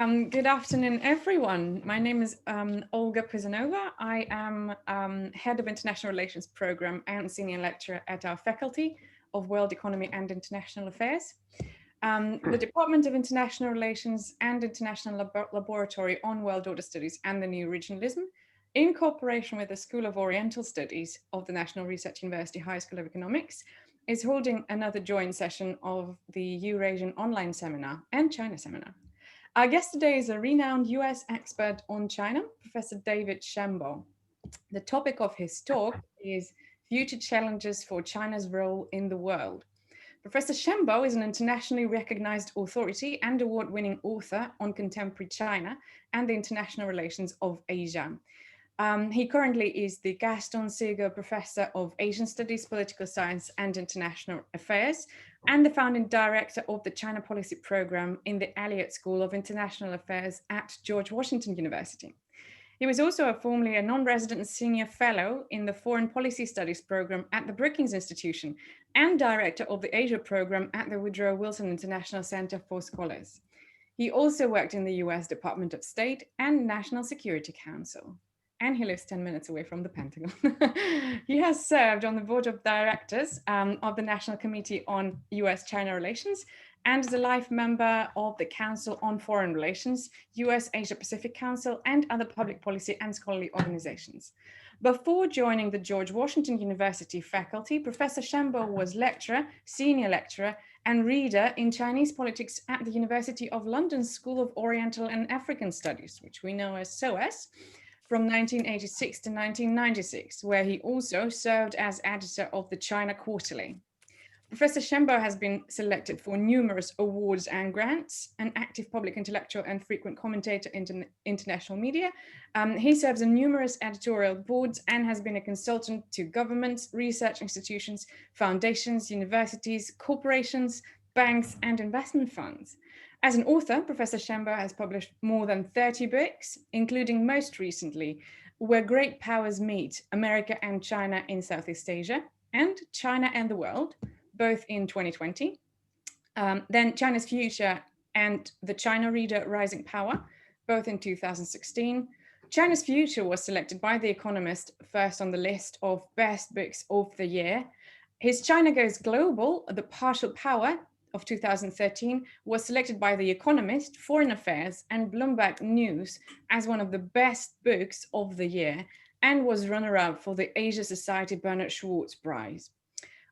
Good afternoon, everyone. My name is Olga Prizanova. I am Head of International Relations Program and Senior Lecturer at our Faculty of World Economy and International Affairs. The Department of International Relations and International Laboratory on World Order Studies and the New Regionalism, in cooperation with the School of Oriental Studies of the National Research University High School of Economics, is holding another joint session of the Eurasian online seminar and China seminar. Our guest today is a renowned US expert on China, Professor David Shambaugh. The topic of his talk is Future Challenges for China's Role in the World. Professor Shambaugh is an internationally recognized authority and award-winning author on contemporary China and the international relations of Asia. He currently is the Gaston Sigur Professor of Asian Studies, Political Science and International Affairs, and the founding director of the China Policy Program in the Elliott School of International Affairs at George Washington University. He was also formerly a non-resident senior fellow in the Foreign Policy Studies program at the Brookings Institution and director of the Asia program at the Woodrow Wilson International Center for Scholars. He also worked in the US Department of State and National Security Council. And he lives 10 minutes away from the Pentagon. He has served on the board of directors of the National Committee on U.S. China Relations and is a life member of the Council on Foreign Relations, U.S. Asia Pacific Council, and other public policy and scholarly organizations. Before joining the George Washington University faculty, Professor Shambaugh was lecturer, senior lecturer, and reader in Chinese politics at the University of London School of Oriental and African Studies, which we know as SOAS, from 1986 to 1996, where he also served as editor of the China Quarterly. Professor Shambaugh has been selected for numerous awards and grants, an active public intellectual and frequent commentator in international media. He serves on numerous editorial boards and has been a consultant to governments, research institutions, foundations, universities, corporations, banks, and investment funds. As an author, Professor Shambaugh has published more than 30 books, including most recently, Where Great Powers Meet, America and China in Southeast Asia, and China and the World, both in 2020. Then China's Future and The China Reader Rising Power, both in 2016. China's Future was selected by The Economist first on the list of best books of the year. His China Goes Global, The Partial Power, of 2013 was selected by The Economist, Foreign Affairs, and Bloomberg News as one of the best books of the year and was runner-up for the Asia Society Bernard Schwartz Prize.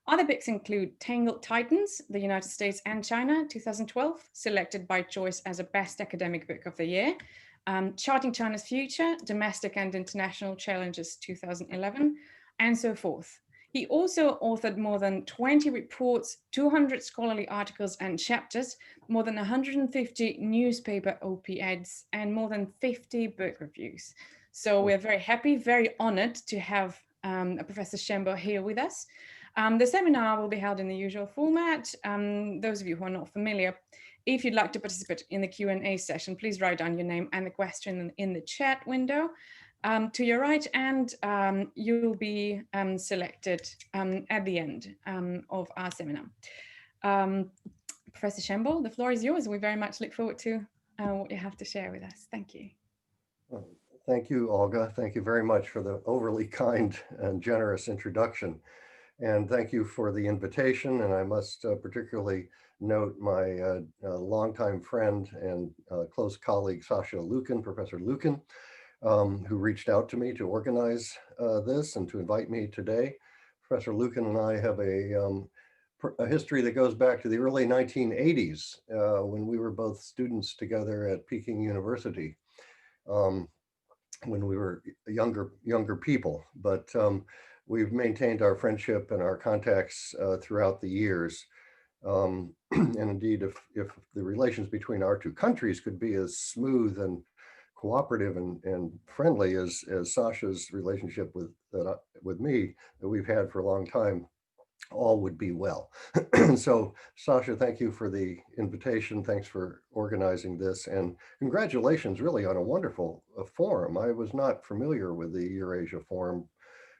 Other books include Tangled Titans, The United States and China, 2012, selected by Choice as a Best Academic Book of the Year, Charting China's Future, Domestic and International Challenges, 2011, and so forth. He also authored more than 20 reports, 200 scholarly articles and chapters, more than 150 newspaper op-eds, and more than 50 book reviews. So we're very happy, very honored to have Professor Shambaugh here with us. The seminar will be held in the usual format. Those of you who are not familiar, if you'd like to participate in the Q&A session, please write down your name and the question in the chat window. To your right, and you'll be selected at the end of our seminar. Professor Shambaugh, the floor is yours. We very much look forward to what you have to share with us. Thank you. Thank you, Olga. Thank you very much for the overly kind and generous introduction. And thank you for the invitation. And I must particularly note my longtime friend and close colleague, Sasha Lukin, Professor Lukin, who reached out to me to organize this and to invite me today. Professor Lukin and I have a history that goes back to the early 1980s when we were both students together at Peking University, when we were younger people. But we've maintained our friendship and our contacts throughout the years. And indeed, if the relations between our two countries could be as smooth and cooperative and friendly as Sasha's relationship with me that we've had for a long time, all would be well. So Sasha, thank you for the invitation. Thanks for organizing this, and congratulations really on a wonderful forum. I was not familiar with the Eurasia Forum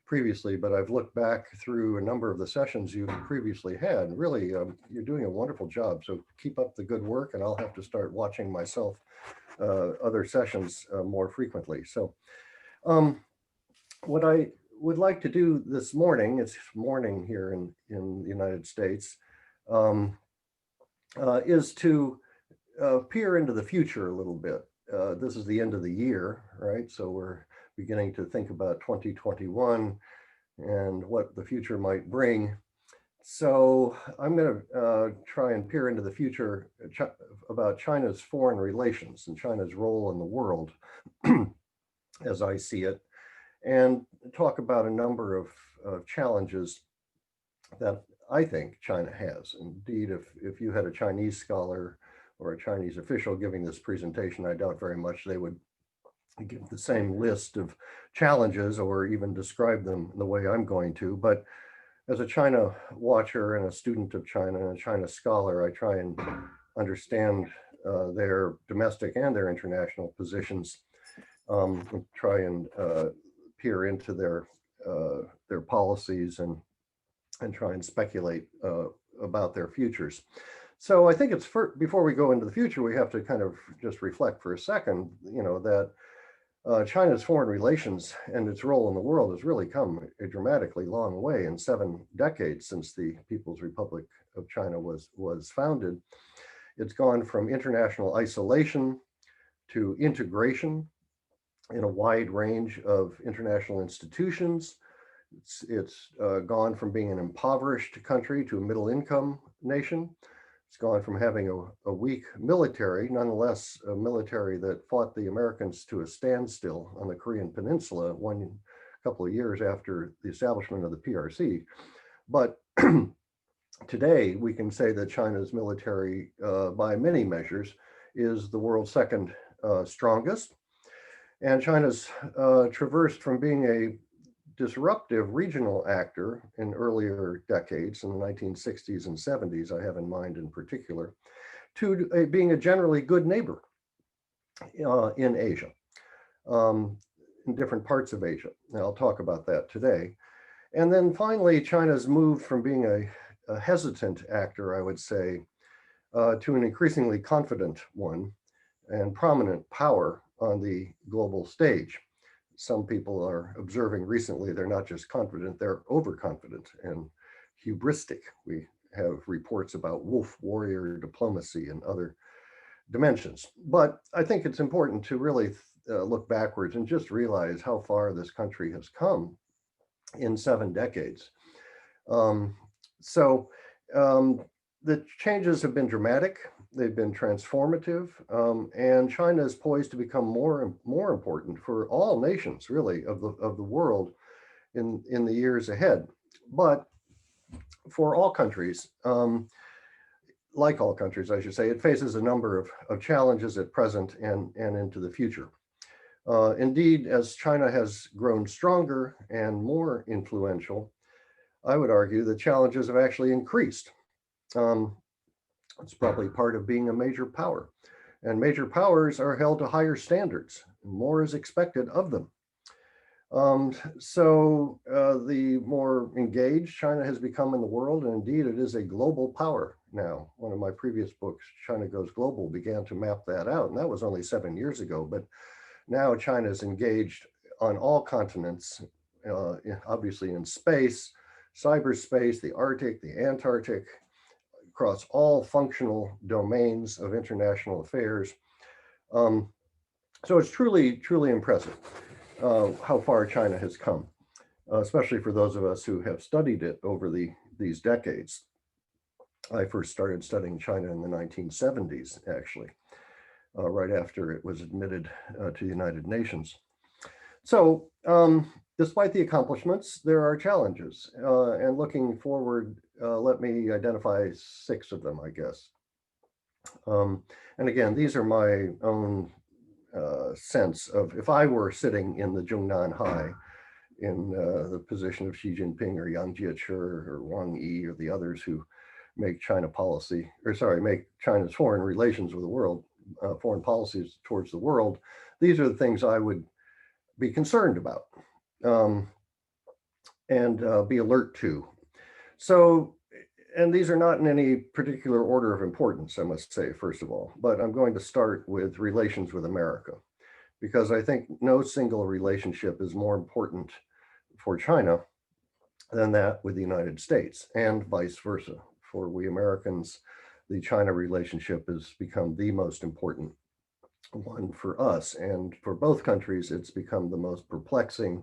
previously, but I've looked back through a number of the sessions you've previously had. Really, you're doing a wonderful job. So keep up the good work, and I'll have to start watching myself other sessions more frequently. So what I would like to do this morning, it's morning here in the United States, is to peer into the future a little bit. This is the end of the year, right? So we're beginning to think about 2021 and what the future might bring. So I'm going to try and peer into the future about China's foreign relations and China's role in the world as I see it, and talk about a number of challenges that I think China has. Indeed, if you had a Chinese scholar or a Chinese official giving this presentation, I doubt very much they would give the same list of challenges or even describe them the way I'm going to. But as a China watcher and a student of China and a China scholar, I try and understand their domestic and their international positions, and try and peer into their policies and try and speculate about their futures. So I think it's before we go into the future, we have to kind of just reflect for a second, that China's foreign relations and its role in the world has really come a dramatically long way in 7 decades since the People's Republic of China was founded. It's gone from international isolation to integration in a wide range of international institutions. It's gone from being an impoverished country to a middle income nation. It's gone from having a weak military, nonetheless a military that fought the Americans to a standstill on the Korean Peninsula a couple of years after the establishment of the PRC. But today we can say that China's military, by many measures, is the world's second strongest. And China's traversed from being a disruptive regional actor in earlier decades, in the 1960s and 70s, I have in mind in particular, to being a generally good neighbor in Asia, in different parts of Asia. And I'll talk about that today. And then finally, China's moved from being a hesitant actor, I would say, to an increasingly confident one and prominent power on the global stage. Some people are observing recently, they're not just confident, they're overconfident and hubristic. We have reports about wolf warrior diplomacy and other dimensions. But I think it's important to really look backwards and just realize how far this country has come in 7 decades. The changes have been dramatic. They've been transformative, and China is poised to become more important for all nations, really, of the world in the years ahead. But for all countries, like all countries, I should say, it faces a number of challenges at present and into the future. Indeed, as China has grown stronger and more influential, I would argue the challenges have actually increased. It's probably part of being a major power, and major powers are held to higher standards. More is expected of them. The more engaged China has become in the world, and indeed it is a global power now. One of my previous books, China Goes Global, began to map that out, and that was only 7 years ago. But now China is engaged on all continents, obviously in space, cyberspace, the Arctic, the Antarctic, across all functional domains of international affairs. So it's truly, truly impressive how far China has come, especially for those of us who have studied it over these decades. I first started studying China in the 1970s, actually, right after it was admitted to the United Nations. So despite the accomplishments, there are challenges. And looking forward, let me identify 6 of them, I guess. And again, these are my own sense of, if I were sitting in the Zhongnan High in the position of Xi Jinping or Yang Jiechi or Wang Yi or the others who make China policy, make China's foreign relations with the world, foreign policies towards the world, these are the things I would be concerned about and be alert to. So And these are not in any particular order of importance, I must say, first of all, but I'm going to start with relations with America, because I think no single relationship is more important for China than that with the United States, and vice versa. For we Americans, the China relationship has become the most important one for us. And for both countries, it's become the most perplexing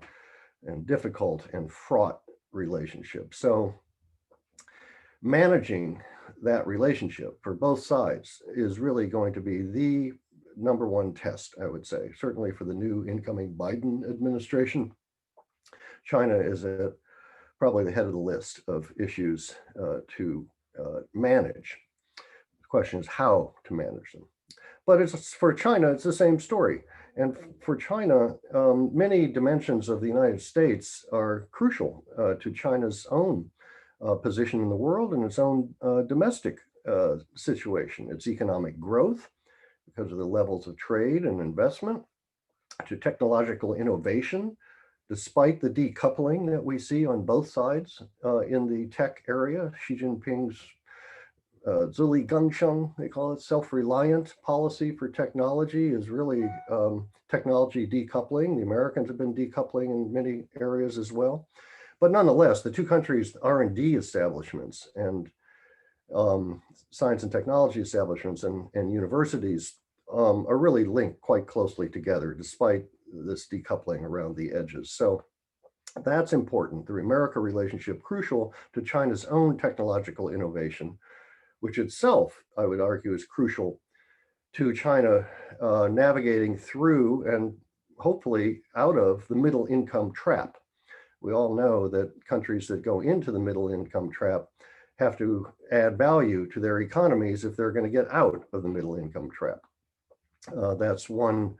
and difficult and fraught relationship. So managing that relationship for both sides is really going to be the number one test, I would say, certainly for the new incoming Biden administration. China is at probably the head of the list of issues to manage. The question is how to manage them. But it's for China, it's the same story. And for China, many dimensions of the United States are crucial to China's own position in the world and its own domestic situation, its economic growth because of the levels of trade and investment, to technological innovation, despite the decoupling that we see on both sides in the tech area. Xi Jinping's Zuli Gengsheng, they call it, self-reliant policy for technology is really technology decoupling. The Americans have been decoupling in many areas as well. But nonetheless, the two countries' R&D establishments and science and technology establishments and universities are really linked quite closely together, despite this decoupling around the edges. So that's important. The America relationship crucial to China's own technological innovation, which itself, I would argue, is crucial to China navigating through and hopefully out of the middle income trap. We all know that countries that go into the middle income trap have to add value to their economies if they're going to get out of the middle income trap. That's one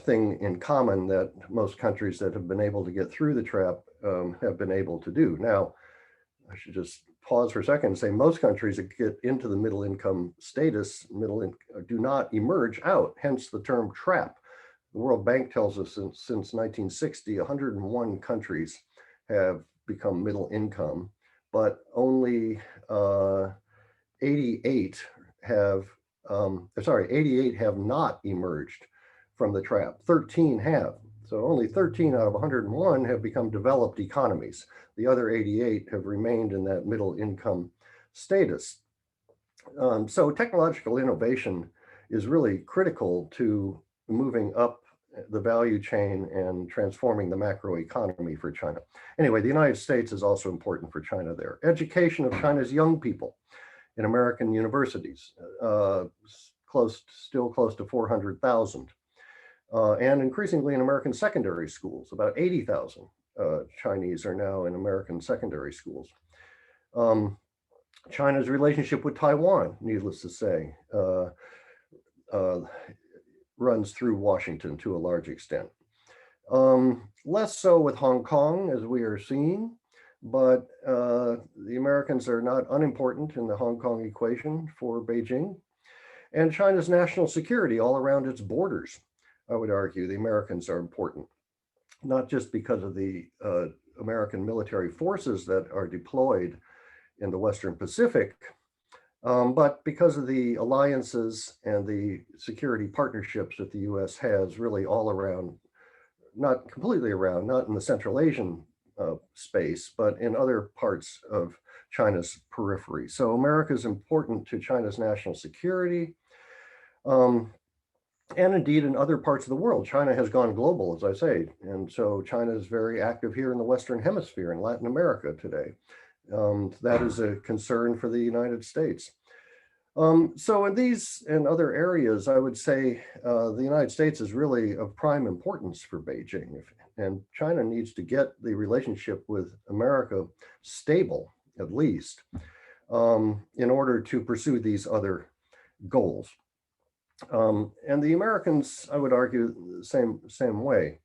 thing in common that most countries that have been able to get through the trap have been able to do. Now, I should just pause for a second and say most countries that get into the middle income status do not emerge out, hence the term trap. The World Bank tells us since 1960, 101 countries have become middle income, but only 88 have not emerged from the trap. 13 have. So only 13 out of 101 have become developed economies. The other 88 have remained in that middle income status. So technological innovation is really critical to moving up the value chain and transforming the macroeconomy for China. Anyway, the United States is also important for China there. Education of China's young people in American universities, still close to 400,000. And increasingly in American secondary schools, about 80,000 Chinese are now in American secondary schools. China's relationship with Taiwan, needless to say, runs through Washington to a large extent. Less so with Hong Kong, as we are seeing, but the Americans are not unimportant in the Hong Kong equation for Beijing. And China's national security all around its borders, I would argue the Americans are important, not just because of the American military forces that are deployed in the Western Pacific, but because of the alliances and the security partnerships that the US has really all around, not completely around, not in the Central Asian space, but in other parts of China's periphery. So America is important to China's national security. And indeed, in other parts of the world, China has gone global, as I say. And so China is very active here in the Western Hemisphere, in Latin America today. That is a concern for the United States. So in these and other areas, I would say the United States is really of prime importance for Beijing. And China needs to get the relationship with America stable, at least, in order to pursue these other goals. And the Americans, I would argue, the same way.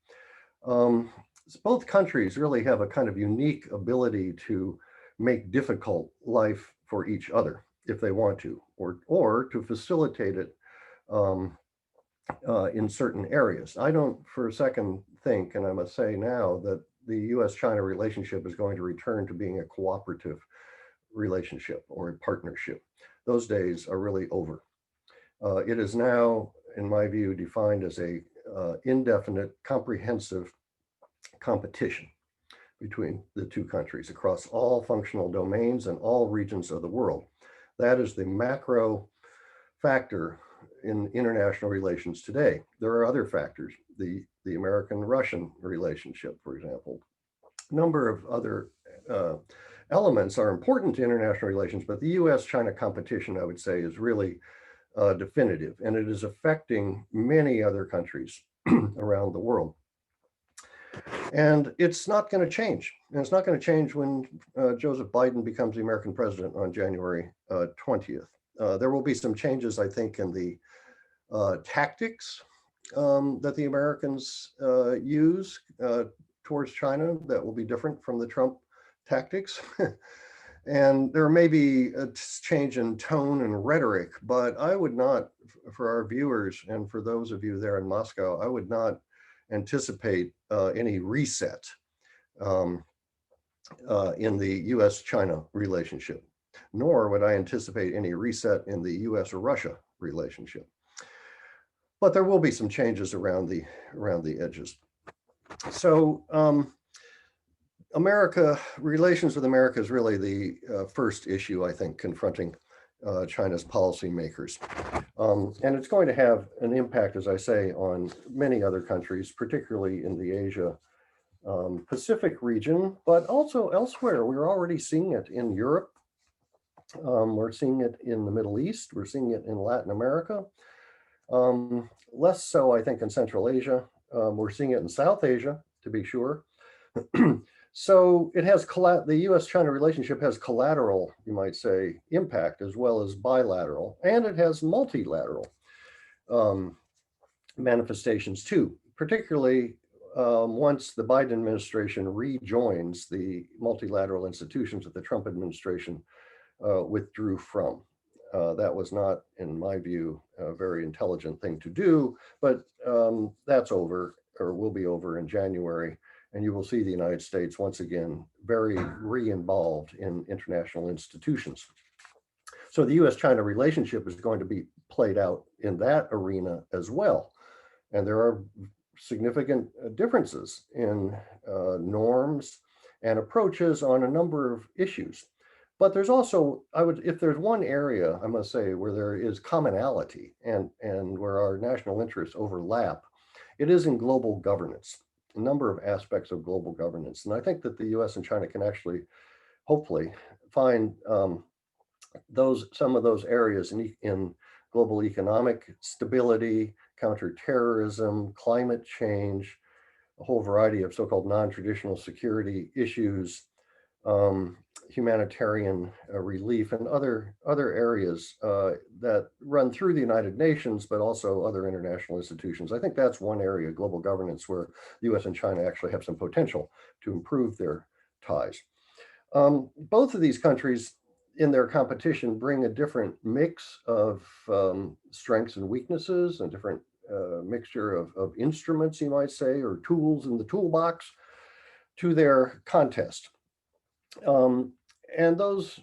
Both countries really have a kind of unique ability to make difficult life for each other if they want to, or to facilitate it in certain areas. I don't for a second think, and I must say now, that the U.S. China relationship is going to return to being a cooperative relationship or a partnership. Those days are really over. It is now, in my view, defined as a indefinite, comprehensive competition between the two countries across all functional domains and all regions of the world. That is the macro factor in international relations today. There are other factors, the American-Russian relationship, for example. A number of other elements are important to international relations, but the U.S. China competition, I would say, is really definitive, and it is affecting many other countries around the world. And it's not going to change. And it's not going to change when Joseph Biden becomes the American president on January 20th. There will be some changes, I think, in the tactics that the Americans use towards China that will be different from the Trump tactics. And there may be a change in tone and rhetoric, but I would not, for our viewers and for those of you there in Moscow, I would not anticipate any reset in the U.S.-China relationship, nor would I anticipate any reset in the U.S.-Russia relationship. But there will be some changes around the edges. So relations with America is really the first issue, I think, confronting China's policymakers. And it's going to have an impact, as I say, on many other countries, particularly in the Asia Pacific region, but also elsewhere. We're already seeing it in Europe. We're seeing it in the Middle East. We're seeing it in Latin America. Less so, I think, in Central Asia. We're seeing it in South Asia, to be sure. So it has the U.S.-China relationship has collateral, you might say, impact as well as bilateral, and it has multilateral manifestations too, particularly once the Biden administration rejoins the multilateral institutions that the Trump administration withdrew from. That was not, in my view, a very intelligent thing to do, but that's over, or will be over in January. And you will see the United States once again very re-involved in international institutions. So the U.S.-China relationship is going to be played out in that arena as well. And there are significant differences in norms and approaches on a number of issues. But there's also, if there's one area, I must say, where there is commonality and where our national interests overlap, it is in global governance. A number of aspects of global governance. And I think that the US and China can actually, hopefully, find some of those areas in global economic stability, counterterrorism, climate change, a whole variety of so-called non-traditional security issues, humanitarian relief, and other areas that run through the United Nations, but also other international institutions. I think that's one area, global governance, where the US and China actually have some potential to improve their ties. Both of these countries in their competition bring a different mix of strengths and weaknesses, and different mixture of instruments, you might say, or tools in the toolbox to their contest. And those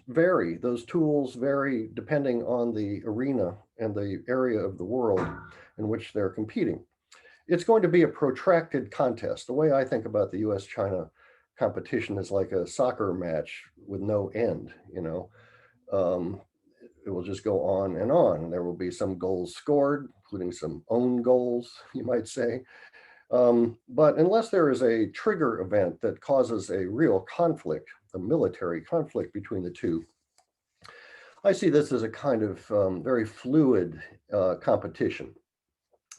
tools vary depending on the arena and the area of the world in which they're competing. It's going to be a protracted contest. The way I think about the US-China competition is like a soccer match with no end, you know. It will just go on and on. There will be some goals scored, including some own goals, you might say. But unless there is a trigger event that causes a real conflict, a military conflict between the two, I see this as a kind of very fluid competition.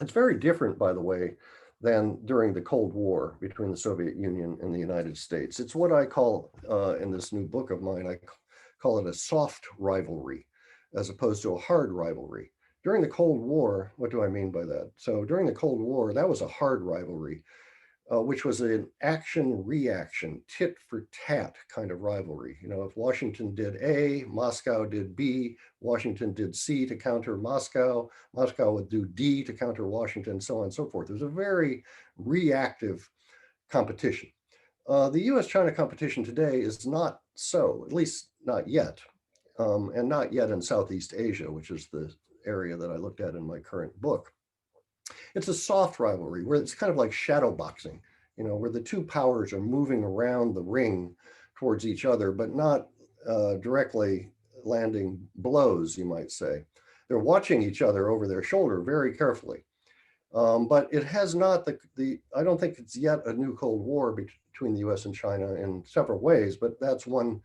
It's very different, by the way, than during the Cold War between the Soviet Union and the United States. It's what I call, in this new book of mine, I call it a soft rivalry, as opposed to a hard rivalry. During the Cold War, what do I mean by that? So during the Cold War, that was a hard rivalry, which was an action-reaction, tit-for-tat kind of rivalry. You know, if Washington did A, Moscow did B, Washington did C to counter Moscow, Moscow would do D to counter Washington, so on and so forth. It was a very reactive competition. The US-China competition today is not so, at least not yet, and not yet in Southeast Asia, which is the area that I looked at in my current book. It's a soft rivalry where it's kind of like shadow boxing, where the two powers are moving around the ring towards each other, but not directly landing blows, you might say. They're watching each other over their shoulder very carefully. But it has not I don't think it's yet a new Cold War between the US and China in several ways, but that's one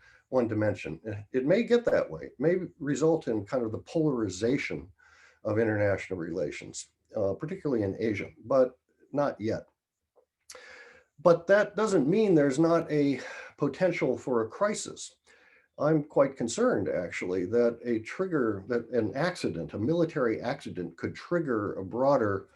dimension. It may get that way. It may result in kind of the polarization of international relations, particularly in Asia, but not yet. But that doesn't mean there's not a potential for a crisis. I'm quite concerned, actually, that a military accident could trigger a broader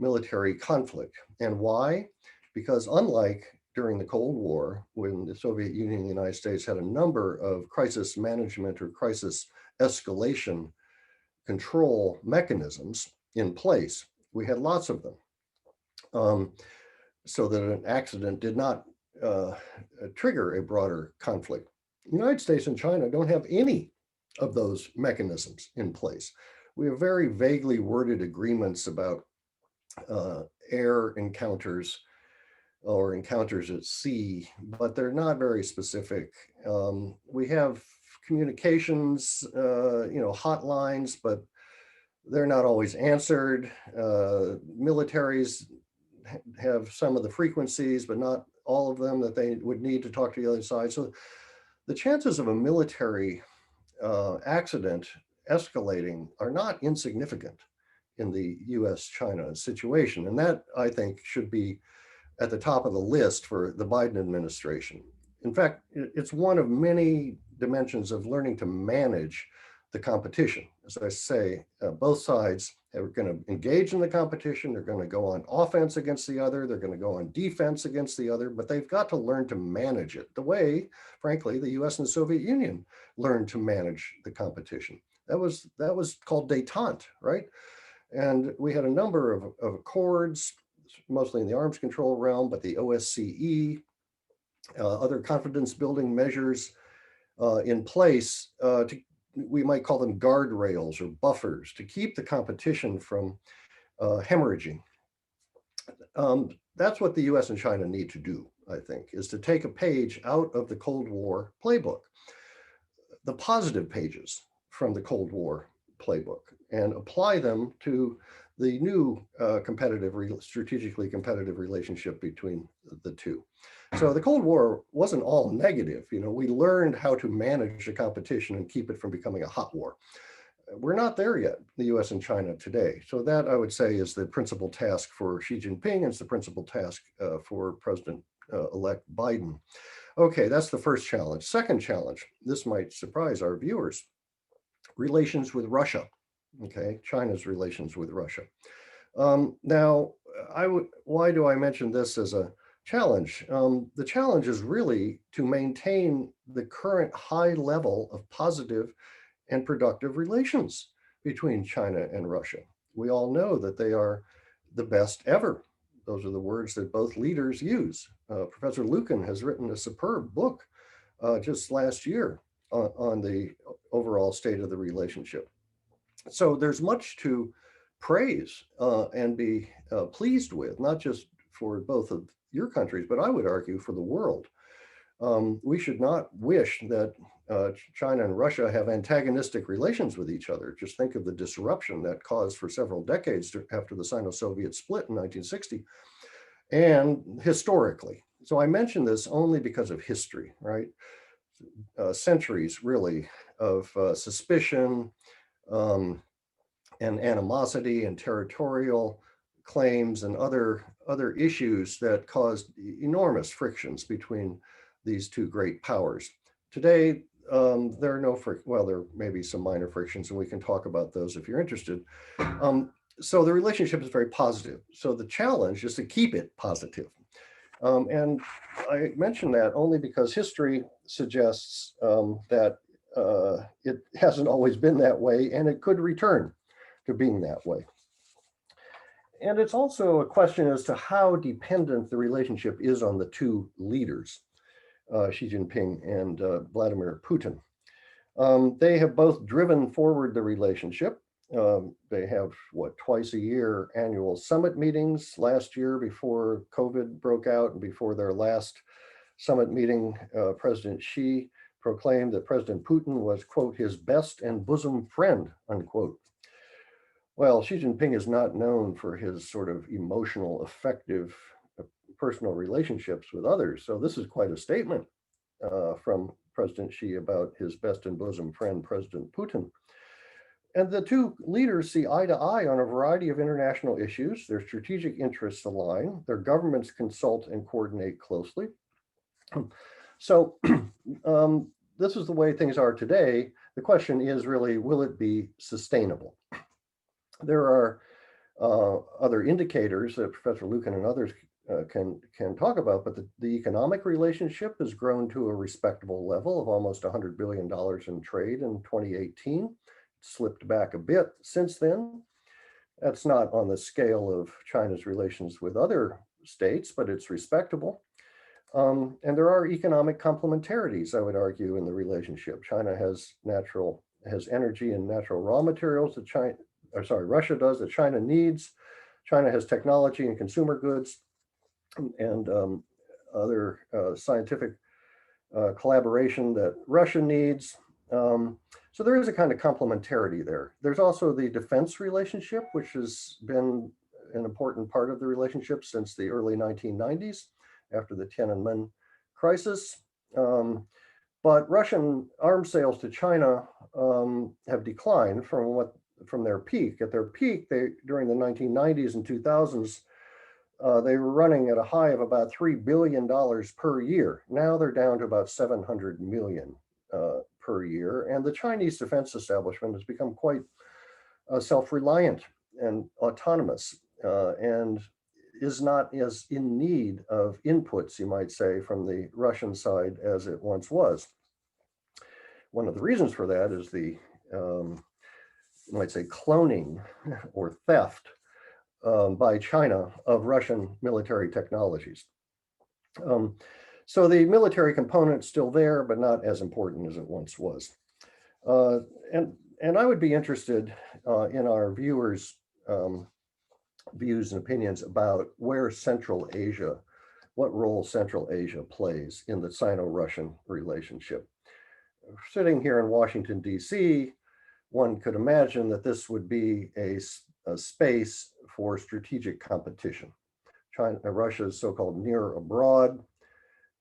military conflict. And why? Because unlike during the Cold War, when the Soviet Union and the United States had a number of crisis management or crisis escalation control mechanisms in place, we had lots of them, so that an accident did not trigger a broader conflict. The United States and China don't have any of those mechanisms in place. We have very vaguely worded agreements about air encounters or encounters at sea, but they're not very specific. We have communications, hotlines, but they're not always answered. Militaries have some of the frequencies, but not all of them that they would need to talk to the other side. So the chances of a military accident escalating are not insignificant in the US-China situation. And that, I think, should be at the top of the list for the Biden administration. In fact, it's one of many dimensions of learning to manage the competition. As I say, both sides are going to engage in the competition. They're going to go on offense against the other. They're going to go on defense against the other, but they've got to learn to manage it the way, frankly, the US and the Soviet Union learned to manage the competition. That was called détente, right? And we had a number of accords, mostly in the arms control realm, but the OSCE, other confidence building measures in place we might call them guardrails or buffers to keep the competition from hemorrhaging. That's what the US and China need to do, I think, is to take a page out of the Cold War playbook, the positive pages from the Cold War playbook, and apply them to the new strategically competitive relationship between the two. So the Cold War wasn't all negative. We learned how to manage the competition and keep it from becoming a hot war. We're not there yet, the US and China today. So that, I would say, is the principal task for Xi Jinping, and it's the principal task for President-elect Biden. Okay, that's the first challenge. Second challenge, this might surprise our viewers, relations with Russia. Okay, China's relations with Russia. Now, why do I mention this as a challenge? The challenge is really to maintain the current high level of positive and productive relations between China and Russia. We all know that they are the best ever. Those are the words that both leaders use. Professor Lucan has written a superb book just last year on the overall state of the relationship. So there's much to praise and be pleased with, not just for both of your countries, but I would argue for the world. We should not wish that China and Russia have antagonistic relations with each other. Just think of the disruption that caused for several decades after the Sino-Soviet split in 1960, and historically. So I mention this only because of history, right? Centuries, really, of suspicion, and animosity and territorial claims and other issues that caused enormous frictions between these two great powers. Today, there are there may be some minor frictions, and we can talk about those if you're interested. So the relationship is very positive. So the challenge is to keep it positive. And I mention that only because history suggests that it hasn't always been that way, and it could return to being that way. And it's also a question as to how dependent the relationship is on the two leaders. Xi Jinping and Vladimir Putin. They have both driven forward the relationship. They have, twice a year annual summit meetings. Last year, before COVID broke out and before their last summit meeting, President Xi proclaimed that President Putin was, quote, his best and bosom friend, unquote. Well, Xi Jinping is not known for his sort of emotional, effective personal relationships with others. So this is quite a statement from President Xi about his best and bosom friend, President Putin. And the two leaders see eye to eye on a variety of international issues. Their strategic interests align. Their governments consult and coordinate closely. So this is the way things are today. The question is really, will it be sustainable? There are other indicators that Professor Lucan and others can talk about, but the economic relationship has grown to a respectable level of almost $100 billion in trade in 2018. It slipped back a bit since then. That's not on the scale of China's relations with other states, but it's respectable. And there are economic complementarities, I would argue, in the relationship. China has energy and natural raw materials that Russia does that China needs. China has technology and consumer goods and other scientific collaboration that Russia needs. So there is a kind of complementarity there. There's also the defense relationship, which has been an important part of the relationship since the early 1990s, after the Tiananmen crisis. But Russian arms sales to China have declined from their peak. At their peak, during the 1990s and 2000s, they were running at a high of about $3 billion per year. Now they're down to about 700 million per year. And the Chinese defense establishment has become quite self-reliant and autonomous and is not as in need of inputs, you might say, from the Russian side as it once was. One of the reasons for that is the, you might say, cloning or theft by China of Russian military technologies. So the military component's still there, but not as important as it once was. And I would be interested in our viewers' views and opinions about what role Central Asia plays in the Sino-Russian relationship. Sitting here in Washington, D.C., one could imagine that this would be a space for strategic competition. Russia's so-called near abroad,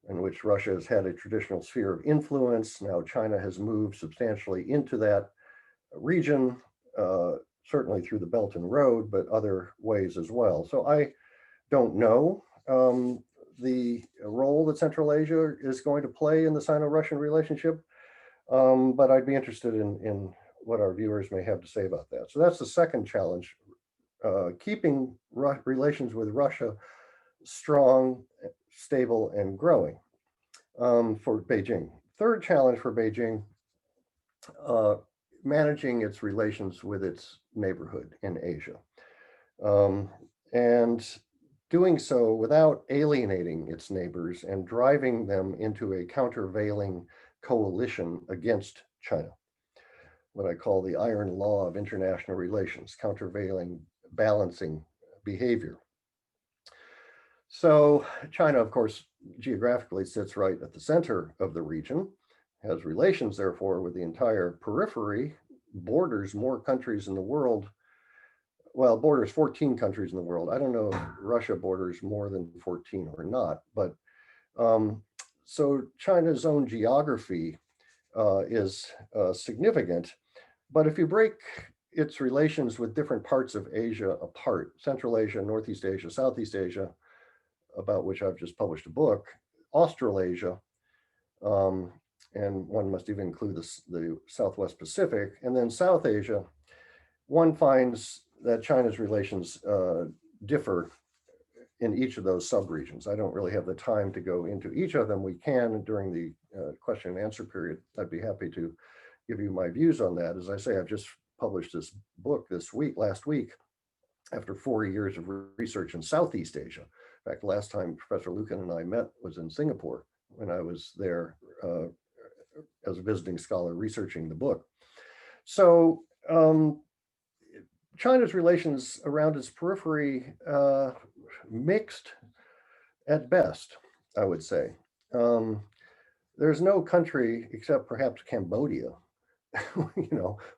in which Russia has had a traditional sphere of influence. Now China has moved substantially into that region, certainly through the Belt and Road, but other ways as well. So I don't know the role that Central Asia is going to play in the Sino-Russian relationship, but I'd be interested in what our viewers may have to say about that. So that's the second challenge, keeping relations with Russia strong, stable, and growing for Beijing. Third challenge for Beijing, managing its relations with its neighborhood in Asia. And doing so without alienating its neighbors and driving them into a countervailing coalition against China, what I call the iron law of international relations, countervailing, balancing behavior. So China, of course, geographically sits right at the center of the region, has relations, therefore, with the entire periphery, borders more countries in the world. Well, borders 14 countries in the world. I don't know if Russia borders more than 14 or not, but so China's own geography is significant. But if you break its relations with different parts of Asia apart, Central Asia, Northeast Asia, Southeast Asia, about which I've just published a book, Australasia, and one must even include the Southwest Pacific, and then South Asia, one finds that China's relations differ in each of those subregions. I don't really have the time to go into each of them. We can during the question and answer period. I'd be happy to give you my views on that. As I say, I've just published this book last week, after 4 years of research in Southeast Asia. In fact, last time Professor Lucan and I met was in Singapore when I was there as a visiting scholar researching the book. So China's relations around its periphery, mixed at best, I would say. There's no country except perhaps Cambodia,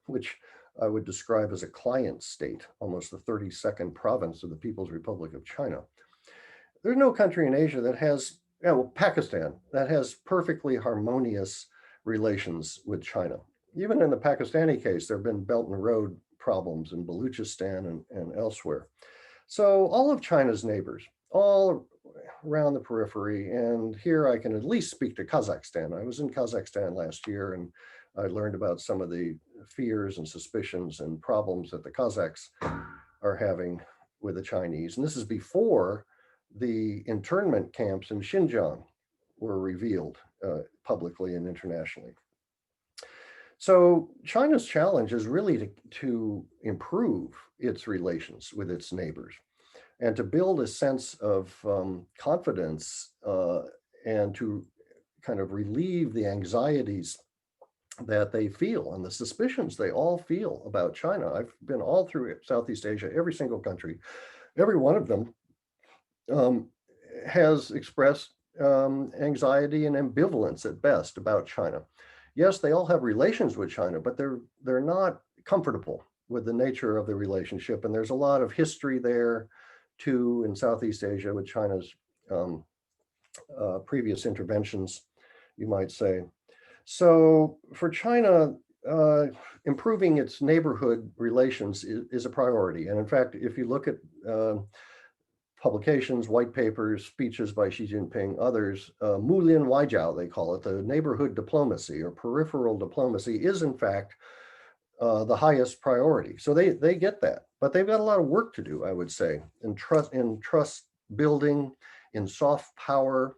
which I would describe as a client state, almost the 32nd province of the People's Republic of China. There's no country in Asia that has, Pakistan, that has perfectly harmonious relations with China. Even in the Pakistani case, there have been Belt and Road problems in Baluchistan and elsewhere. So all of China's neighbors, all around the periphery, and here I can at least speak to Kazakhstan. I was in Kazakhstan last year and I learned about some of the fears and suspicions and problems that the Kazakhs are having with the Chinese. And this is before the internment camps in Xinjiang were revealed publicly and internationally. So China's challenge is really to improve its relations with its neighbors and to build a sense of confidence and to kind of relieve the anxieties that they feel and the suspicions they all feel about China. I've been all through Southeast Asia, every single country, every one of them has expressed anxiety and ambivalence at best about China. Yes, they all have relations with China, but they're not comfortable with the nature of the relationship. And there's a lot of history there too in Southeast Asia with China's previous interventions, you might say. So for China, improving its neighborhood relations is a priority. And in fact, if you look at publications, white papers, speeches by Xi Jinping, others, Mulin Waijiao, they call it, the neighborhood diplomacy or peripheral diplomacy is in fact the highest priority. So they get that, but they've got a lot of work to do, I would say, in trust building, in soft power.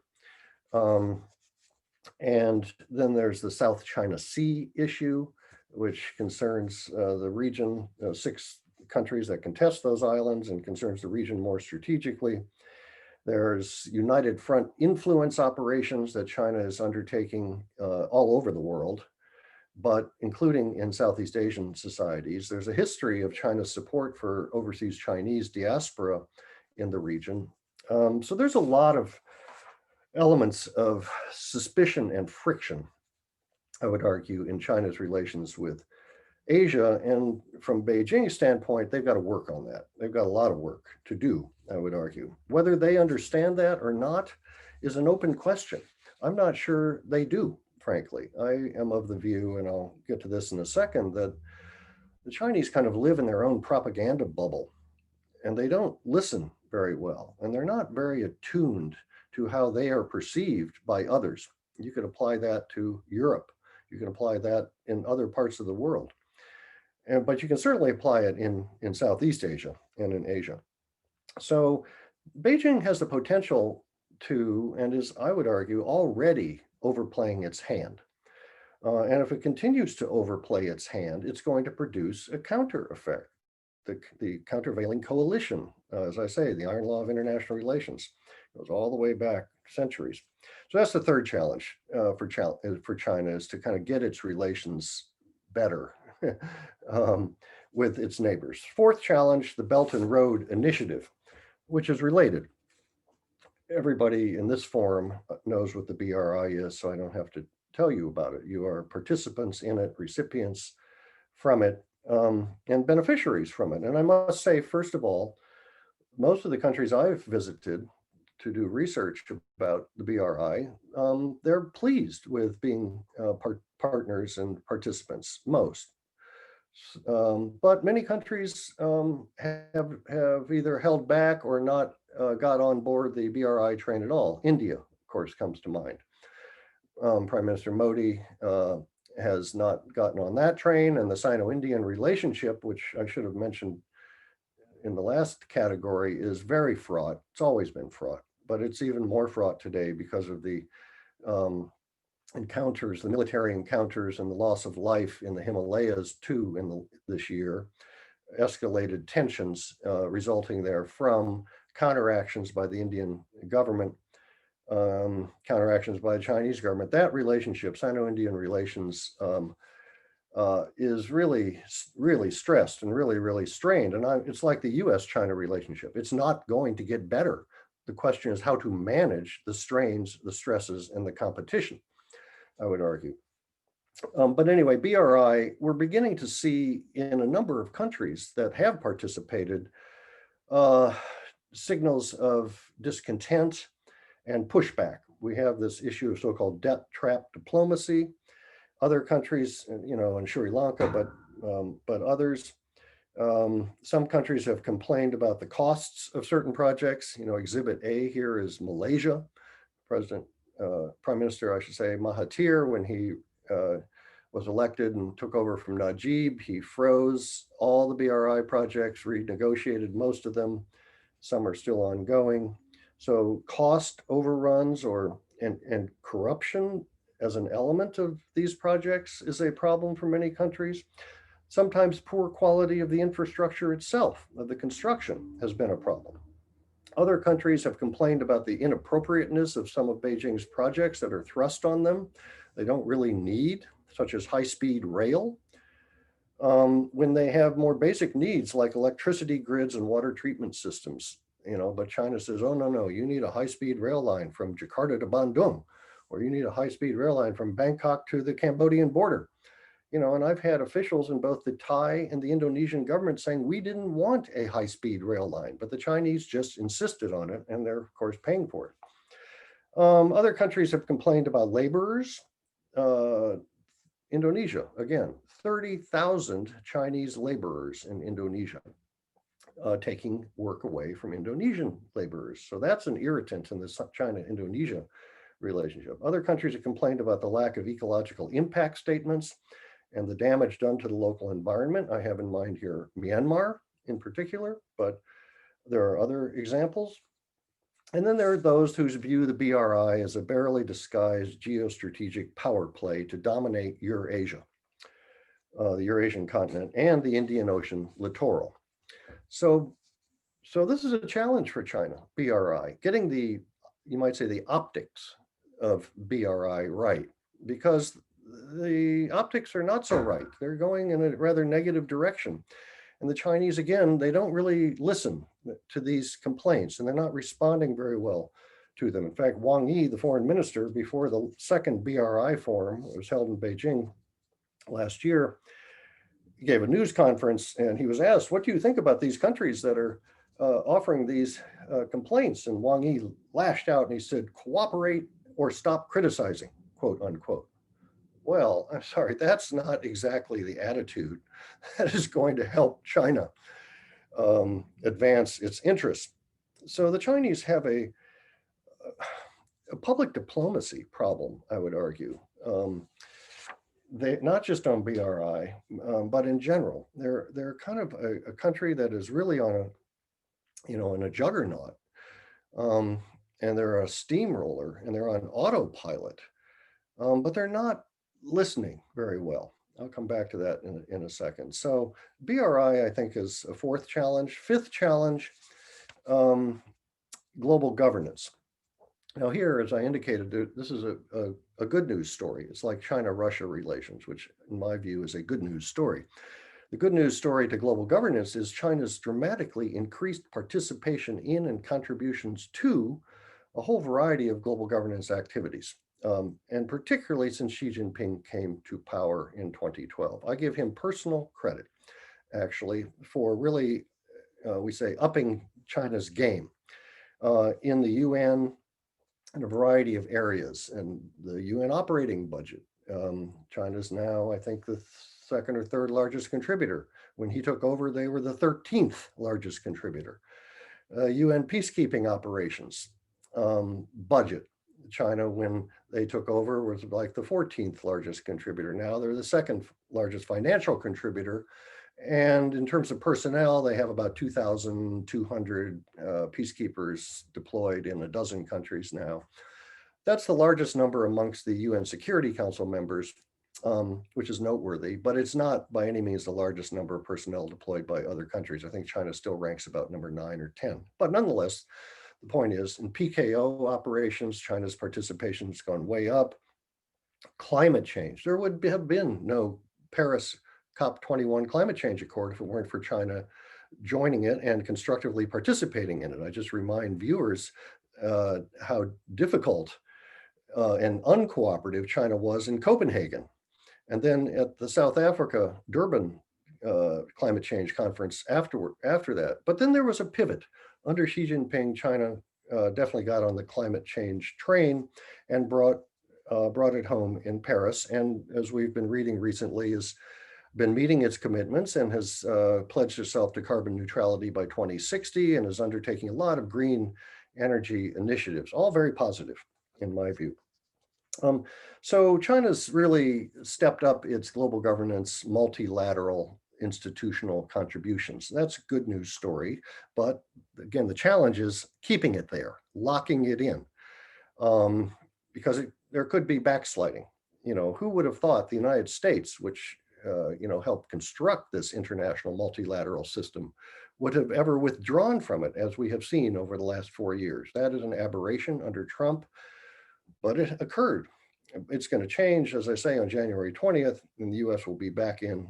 And then there's the South China Sea issue, which concerns the region, 6 countries that contest those islands and concerns the region more strategically. There's United Front influence operations that China is undertaking all over the world, but including in Southeast Asian societies. There's a history of China's support for overseas Chinese diaspora in the region. So there's a lot of elements of suspicion and friction, I would argue, in China's relations with Asia. And from Beijing's standpoint, they've got to work on that. They've got a lot of work to do, I would argue. Whether they understand that or not is an open question. I'm not sure they do, frankly. I am of the view, and I'll get to this in a second, that the Chinese kind of live in their own propaganda bubble, and they don't listen very well, and they're not very attuned to how they are perceived by others. You could apply that to Europe. You can apply that in other parts of the world. But you can certainly apply it in Southeast Asia and in Asia. So Beijing has the potential to, and is, I would argue, already overplaying its hand. And if it continues to overplay its hand, it's going to produce a counter effect, the countervailing coalition, as I say, the iron law of international relations. Goes all the way back centuries. So that's the third challenge for China, is to kind of get its relations better with its neighbors. Fourth challenge, the Belt and Road Initiative, which is related. Everybody in this forum knows what the BRI is, so I don't have to tell you about it. You are participants in it, recipients from it, and beneficiaries from it. And I must say, first of all, most of the countries I've visited to do research about the BRI, they're pleased with being partners and participants, most. But many countries have either held back or not got on board the BRI train at all. India, of course, comes to mind. Prime Minister Modi has not gotten on that train, and the Sino-Indian relationship, which I should have mentioned in the last category, is very fraught. It's always been fraught, but it's even more fraught today because of the encounters, the military encounters and the loss of life in the Himalayas too this year, escalated tensions resulting there from counteractions by the Indian government counteractions by the Chinese government. That relationship, Sino-Indian relations, is really, really stressed and really, really strained. And it's like the U.S. China relationship. It's not going to get better. The question is how to manage the strains, the stresses, and the competition, I would argue. But anyway, BRI, we're beginning to see in a number of countries that have participated signals of discontent and pushback. We have this issue of so-called debt trap diplomacy. Other countries, in Sri Lanka, but others, some countries have complained about the costs of certain projects. Exhibit A here is Malaysia. Prime Minister, I should say, Mahathir, when he was elected and took over from Najib, he froze all the BRI projects, renegotiated most of them. Some are still ongoing. So cost overruns and corruption as an element of these projects is a problem for many countries. Sometimes poor quality of the infrastructure itself, of the construction, has been a problem. Other countries have complained about the inappropriateness of some of Beijing's projects that are thrust on them. They don't really need, such as high-speed rail, when they have more basic needs like electricity grids and water treatment systems. But China says, oh, no, you need a high-speed rail line from Jakarta to Bandung, or you need a high-speed rail line from Bangkok to the Cambodian border. And I've had officials in both the Thai and the Indonesian government saying, we didn't want a high-speed rail line, but the Chinese just insisted on it, and they're, of course, paying for it. Other countries have complained about laborers. Indonesia, again, 30,000 Chinese laborers in Indonesia taking work away from Indonesian laborers. So that's an irritant in the China-Indonesia relationship. Other countries have complained about the lack of ecological impact statements and the damage done to the local environment. I have in mind here Myanmar in particular, but there are other examples. And then there are those who view the BRI as a barely disguised geostrategic power play to dominate Eurasia, the Eurasian continent, and the Indian Ocean littoral. So this is a challenge for China, BRI, getting you might say, the optics of BRI right, because the optics are not so right. They're going in a rather negative direction. And the Chinese, again, they don't really listen to these complaints, and they're not responding very well to them. In fact, Wang Yi, the foreign minister, before the second BRI forum, it was held in Beijing last year, he gave a news conference, and he was asked, what do you think about these countries that are offering these complaints? And Wang Yi lashed out and he said, cooperate or stop criticizing, quote unquote. Well, I'm sorry, that's not exactly the attitude that is going to help China advance its interests. So the Chinese have a public diplomacy problem, I would argue. They not just on BRI, but in general. They're kind of a country that is really on in a juggernaut, and they're a steamroller, and they're on autopilot, but they're not listening very well. I'll come back to that in a second. So BRI, I think, is a fourth challenge. Fifth challenge, global governance. Now here, as I indicated, this is a good news story. It's like China-Russia relations, which in my view is a good news story. The good news story to global governance is China's dramatically increased participation in and contributions to a whole variety of global governance activities. And particularly since Xi Jinping came to power in 2012. I give him personal credit, actually, for really, we say, upping China's game in the UN in a variety of areas, and the UN operating budget. China's now, I think, the second or third largest contributor. When he took over, they were the 13th largest contributor. UN peacekeeping operations budget. China, when they took over, was like the 14th largest contributor. Now they're the second largest financial contributor. And in terms of personnel, they have about 2,200 peacekeepers deployed in a dozen countries now. That's the largest number amongst the UN Security Council members, which is noteworthy, but it's not by any means the largest number of personnel deployed by other countries. I think China still ranks about number 9 or 10. But nonetheless, The point is, in PKO operations, China's participation has gone way up. Climate change, there would have been no Paris COP21 climate change accord if it weren't for China joining it and constructively participating in it. I just remind viewers how difficult and uncooperative China was in Copenhagen. And then at the South Africa Durban climate change conference after that. But then there was a pivot. Under Xi Jinping, China definitely got on the climate change train and brought it home in Paris. And as we've been reading recently, has been meeting its commitments and has pledged itself to carbon neutrality by 2060 and is undertaking a lot of green energy initiatives, all very positive in my view. So China's really stepped up its global governance, multilateral institutional contributions. That's a good news story. But again, the challenge is keeping it there, locking it in, because there could be backsliding. Who would have thought the United States, which helped construct this international multilateral system, would have ever withdrawn from it, as we have seen over the last 4 years. That is an aberration under Trump, but it occurred. It's going to change, as I say, on January 20th, and the US will be back in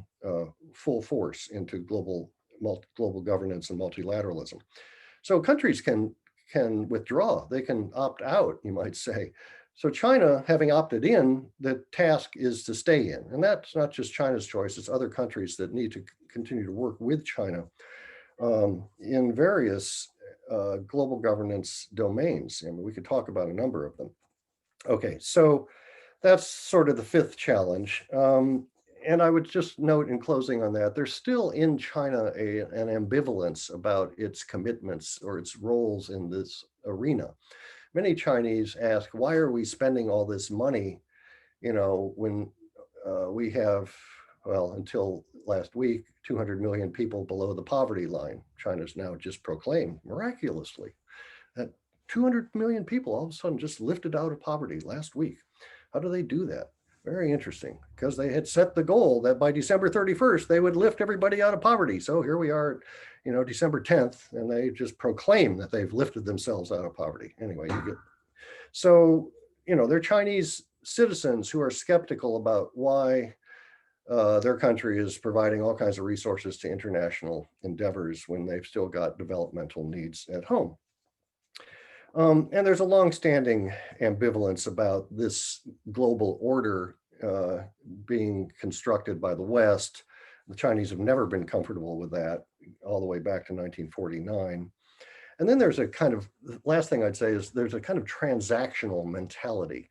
full force into global governance and multilateralism. So countries can withdraw, they can opt out, you might say. So China, having opted in, the task is to stay in. And that's not just China's choice, it's other countries that need to continue to work with China in various global governance domains. And we could talk about a number of them. Okay, so that's sort of the fifth challenge. And I would just note in closing on that, there's still in China an ambivalence about its commitments or its roles in this arena. Many Chinese ask, why are we spending all this money, when we have, well, until last week, 200 million people below the poverty line. China's now just proclaimed miraculously that 200 million people all of a sudden just lifted out of poverty last week. How do they do that? Very interesting, because they had set the goal that by December 31st, they would lift everybody out of poverty. So here we are, December 10th, and they just proclaim that they've lifted themselves out of poverty. Anyway, they're Chinese citizens who are skeptical about why their country is providing all kinds of resources to international endeavors when they've still got developmental needs at home. And there's a longstanding ambivalence about this global order being constructed by the West. The Chinese have never been comfortable with that all the way back to 1949. And then there's a kind of, last thing I'd say is there's a kind of transactional mentality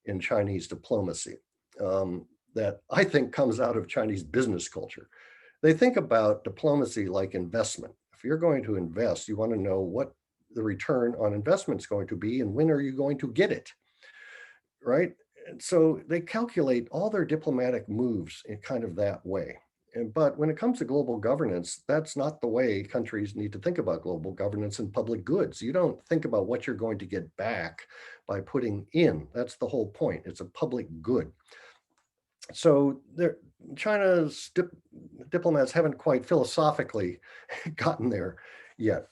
in Chinese diplomacy that I think comes out of Chinese business culture. They think about diplomacy like investment. If you're going to invest, you want to know what the return on investment is going to be and when are you going to get it, right? And so they calculate all their diplomatic moves in kind of that way. But when it comes to global governance, that's not the way countries need to think about global governance and public goods. You don't think about what you're going to get back by putting in. That's the whole point. It's a public good. So China's diplomats haven't quite philosophically gotten there yet.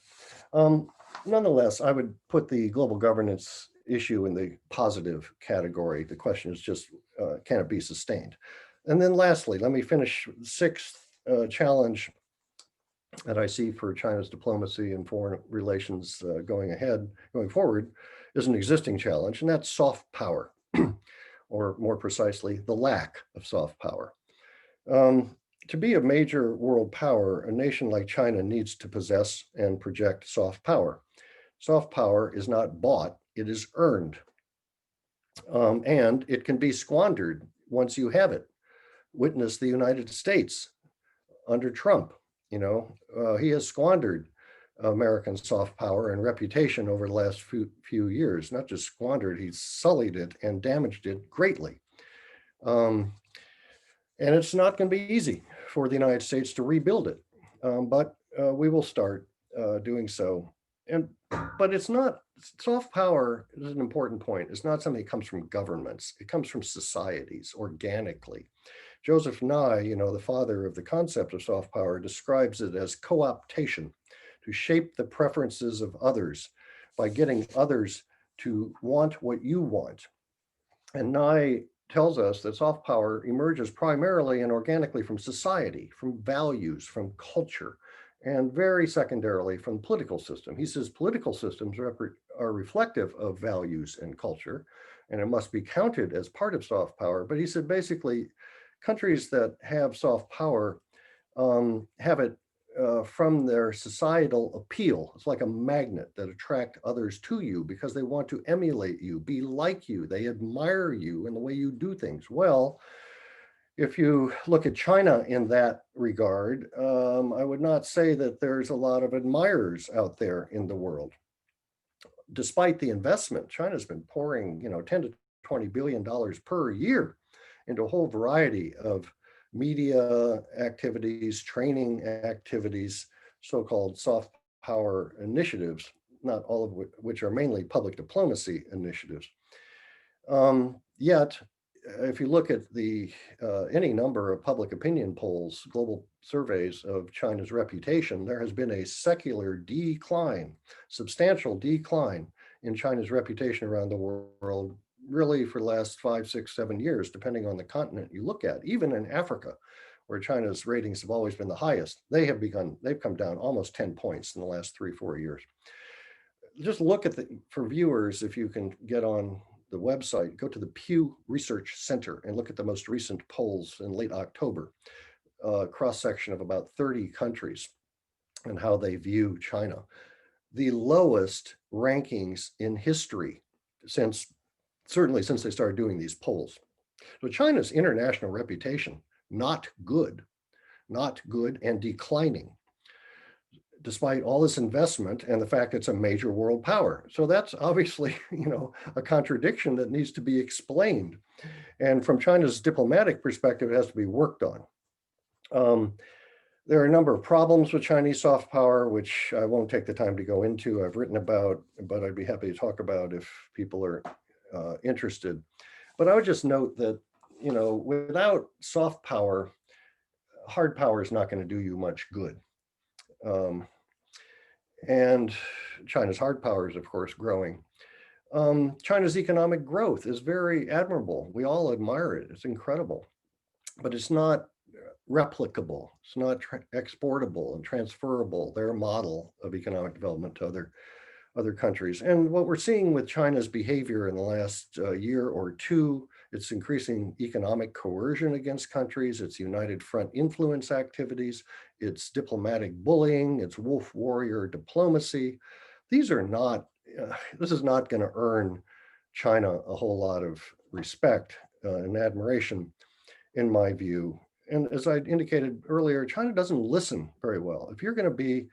Nonetheless, I would put the global governance issue in the positive category. The question is just, can it be sustained? And then lastly, let me finish. Sixth challenge that I see for China's diplomacy and foreign relations going forward is an existing challenge, and that's soft power, or more precisely, the lack of soft power. To be a major world power, a nation like China needs to possess and project soft power. Soft power is not bought, it is earned. And it can be squandered once you have it. Witness the United States under Trump. He has squandered American soft power and reputation over the last few years. Not just squandered, he's sullied it and damaged it greatly. And it's not going to be easy for the United States to rebuild it, but we will start doing so. But it's not, soft power is an important point. It's not something that comes from governments. It comes from societies organically. Joseph Nye, the father of the concept of soft power, describes it as co-optation, to shape the preferences of others by getting others to want what you want. And Nye tells us that soft power emerges primarily and organically from society, from values, from culture, and very secondarily from the political system. He says political systems are reflective of values and culture, and it must be counted as part of soft power. But he said basically countries that have soft power have it from their societal appeal. It's like a magnet that attracts others to you because they want to emulate you, be like you, they admire you and the way you do things. Well, if you look at China in that regard, I would not say that there's a lot of admirers out there in the world. Despite the investment, China's been pouring, 10 to $20 billion per year into a whole variety of media activities, training activities, so-called soft power initiatives, not all of which are mainly public diplomacy initiatives. Yet, if you look at any number of public opinion polls, global surveys of China's reputation, there has been a secular decline, substantial decline in China's reputation around the world, really for the last 5, 6, 7 years, depending on the continent you look at. Even in Africa, where China's ratings have always been the highest, they've come down almost 10 points in the last 3, 4 years. Just look at for viewers, if you can get on the website, go to the Pew Research Center and look at the most recent polls in late October, cross-section of about 30 countries and how they view China. The lowest rankings in history certainly since they started doing these polls. So China's international reputation, not good and declining, despite all this investment and the fact it's a major world power. So that's obviously, a contradiction that needs to be explained. And from China's diplomatic perspective, it has to be worked on. There are a number of problems with Chinese soft power, which I won't take the time to go into. I've written about, but I'd be happy to talk about if people are interested. But I would just note that, without soft power, hard power is not going to do you much good. And China's hard power is, of course, growing. China's economic growth is very admirable. We all admire it. It's incredible, but it's not replicable. It's not exportable and transferable, their model of economic development to other countries. And what we're seeing with China's behavior in the last year or two, it's increasing economic coercion against countries, it's united front influence activities, it's diplomatic bullying, it's wolf warrior diplomacy. These are not, this is not going to earn China a whole lot of respect and admiration, in my view. And as I indicated earlier, China doesn't listen very well. If you're going to be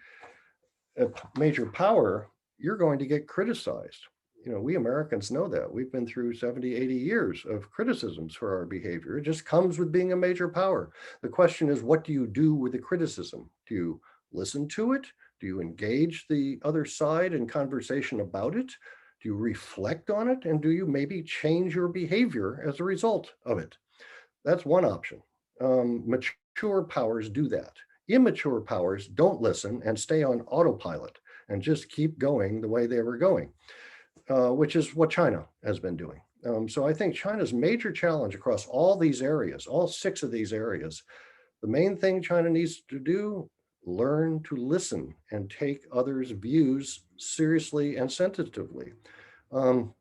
a major power, you're going to get criticized. We Americans know that. We've been through 70, 80 years of criticisms for our behavior. It just comes with being a major power. The question is, what do you do with the criticism? Do you listen to it? Do you engage the other side in conversation about it? Do you reflect on it? And do you maybe change your behavior as a result of it? That's one option. Mature powers do that. Immature powers don't listen and stay on autopilot and just keep going the way they were going, which is what China has been doing. So I think China's major challenge across all these areas, all 6 of these areas, the main thing China needs to do, learn to listen and take others' views seriously and sensitively. And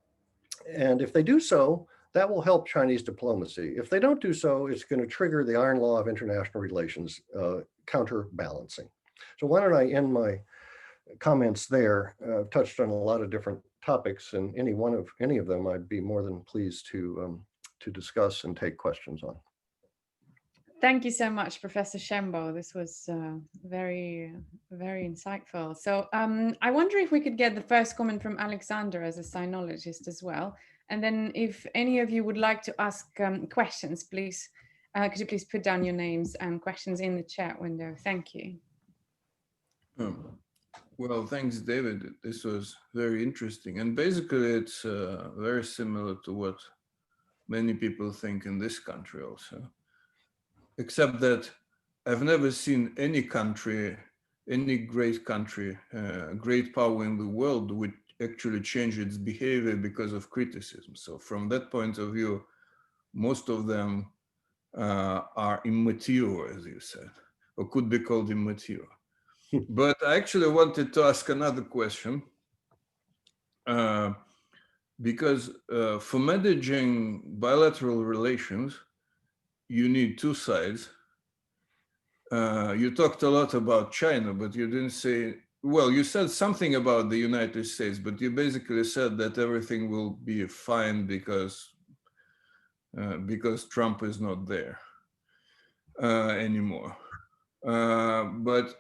if they do so, that will help Chinese diplomacy. If they don't do so, it's going to trigger the iron law of international relations, counterbalancing. So why don't I end my comments there? I've touched on a lot of different topics, and any of them I'd be more than pleased to discuss and take questions on. Thank you so much, Professor Shambaugh. This was very, very insightful. So I wonder if we could get the first comment from Alexander as a sinologist as well. And then if any of you would like to ask questions, please, could you please put down your names and questions in the chat window? Thank you. Well, thanks, David. This was very interesting. And basically, it's very similar to what many people think in this country also. Except that I've never seen any country, any great country, great power in the world, actually change its behavior because of criticism. So from that point of view, most of them are immature, as you said, or could be called immature. But I actually wanted to ask another question, because for managing bilateral relations, you need two sides. You talked a lot about China, but you didn't say, well, you said something about the United States, but you basically said that everything will be fine because Trump is not there anymore. But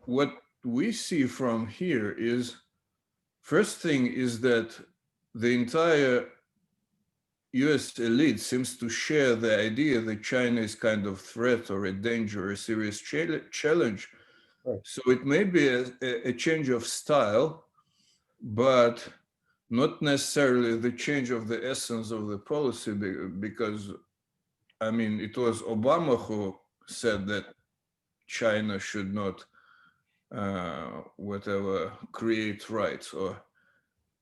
what we see from here is, first thing is that the entire US elite seems to share the idea that China is kind of threat or a danger or a serious challenge. Right. So it may be a change of style, but not necessarily the change of the essence of the policy, because, I mean, it was Obama who said that China should not, create rights or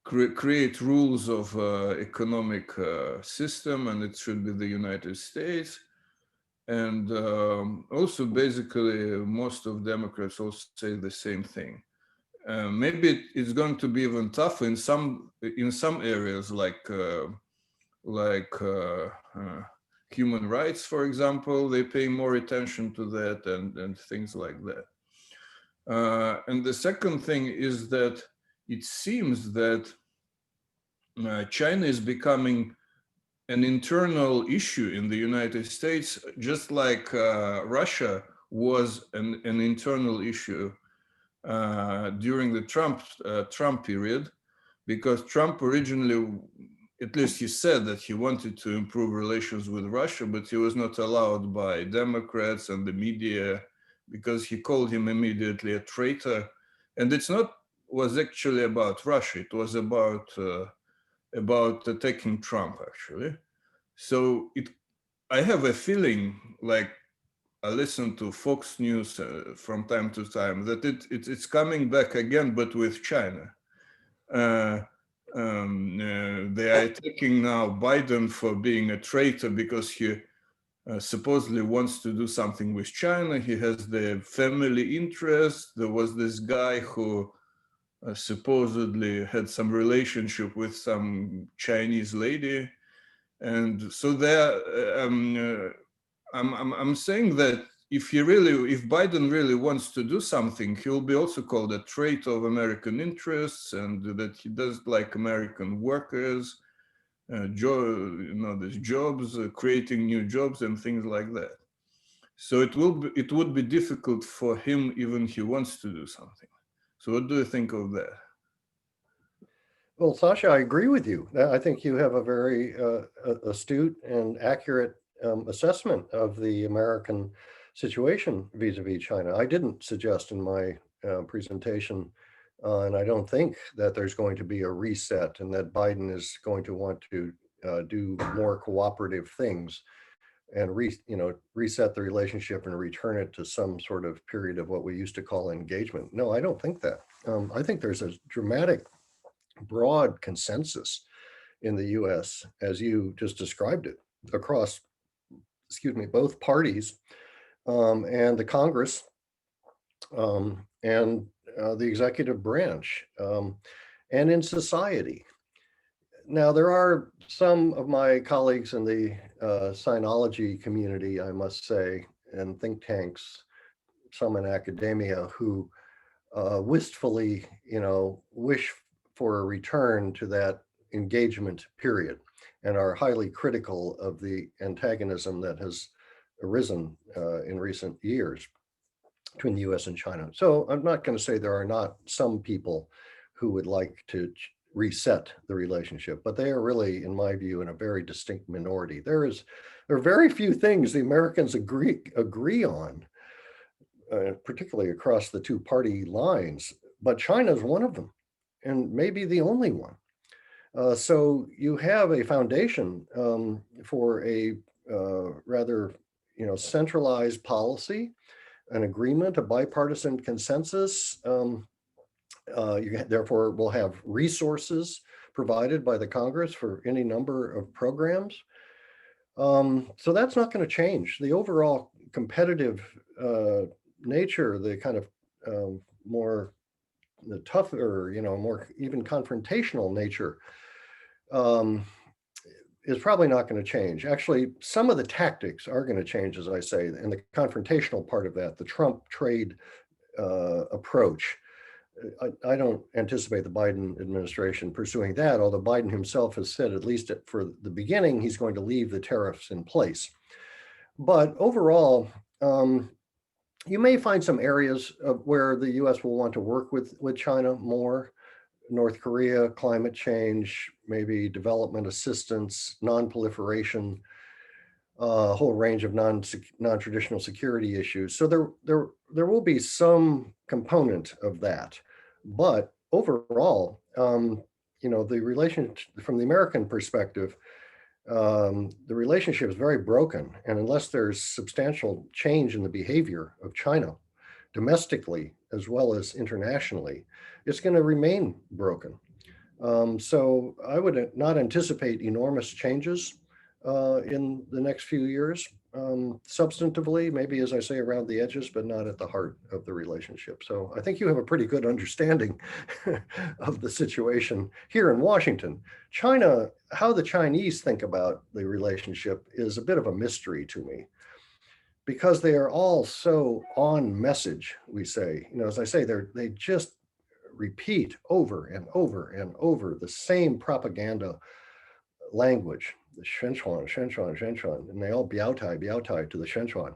create rules of economic system, and it should be the United States. And also, basically, most of Democrats also say the same thing. Maybe it's going to be even tougher in some areas, like human rights, for example. They pay more attention to that, and things like that. And the second thing is that it seems that China is becoming an internal issue in the United States, just like Russia was an internal issue during the Trump period, because Trump originally, at least he said that he wanted to improve relations with Russia, but he was not allowed by Democrats and the media, because he called him immediately a traitor. And it's not was actually about Russia, it was about attacking Trump, actually. So I have a feeling, like I listen to Fox News from time to time, that it's coming back again, but with China. They are attacking now Biden for being a traitor because he supposedly wants to do something with China. He has the family interest. There was this guy who supposedly had some relationship with some Chinese lady. And so I'm saying that if Biden really wants to do something, he'll be also called a traitor of American interests, and that he doesn't like American workers, there's jobs, creating new jobs and things like that. So it would be difficult for him, even if he wants to do something. So what do you think of that? Well, Sasha, I agree with you. I think you have a very astute and accurate assessment of the American situation vis-a-vis China. I didn't suggest in my presentation, and I don't think that there's going to be a reset and that Biden is going to want to do more cooperative things and reset the relationship and return it to some sort of period of what we used to call engagement. No, I don't think that. I think there's a dramatic, broad consensus in the US, as you just described it, across, both parties and the Congress and the executive branch and in society. Now, there are some of my colleagues in the sinology community, I must say, and think tanks, some in academia, who wistfully, wish for a return to that engagement period and are highly critical of the antagonism that has arisen in recent years between the US and China. So I'm not going to say there are not some people who would like to reset the relationship, but they are really, in my view, in a very distinct minority. There are very few things the Americans agree on, particularly across the two party lines, but China is one of them, and maybe the only one. So you have a foundation for a rather, centralized policy, an agreement, a bipartisan consensus, You therefore will have resources provided by the Congress for any number of programs. So that's not going to change. The overall competitive nature, the kind of more the tougher, more even confrontational nature is probably not going to change. Actually, some of the tactics are going to change, as I say, and the confrontational part of that, the Trump trade approach. I don't anticipate the Biden administration pursuing that, although Biden himself has said, at least for the beginning, he's going to leave the tariffs in place. But overall, you may find some areas where the U.S. will want to work with China more. North Korea, climate change, maybe development assistance, non-proliferation, a whole range of non-traditional security issues. So there will be some component of that. But overall, the relation from the American perspective, the relationship is very broken. And unless there's substantial change in the behavior of China domestically as well as internationally, it's going to remain broken. So I would not anticipate enormous changes in the next few years. Substantively, maybe, as I say, around the edges, but not at the heart of the relationship. So I think you have a pretty good understanding of the situation here in Washington. China, how the Chinese think about the relationship is a bit of a mystery to me, because they are all so on message, we say. As I say, they just repeat over and over and over the same propaganda language, the Shenchuan, and they all biao-tai to the Shenchuan.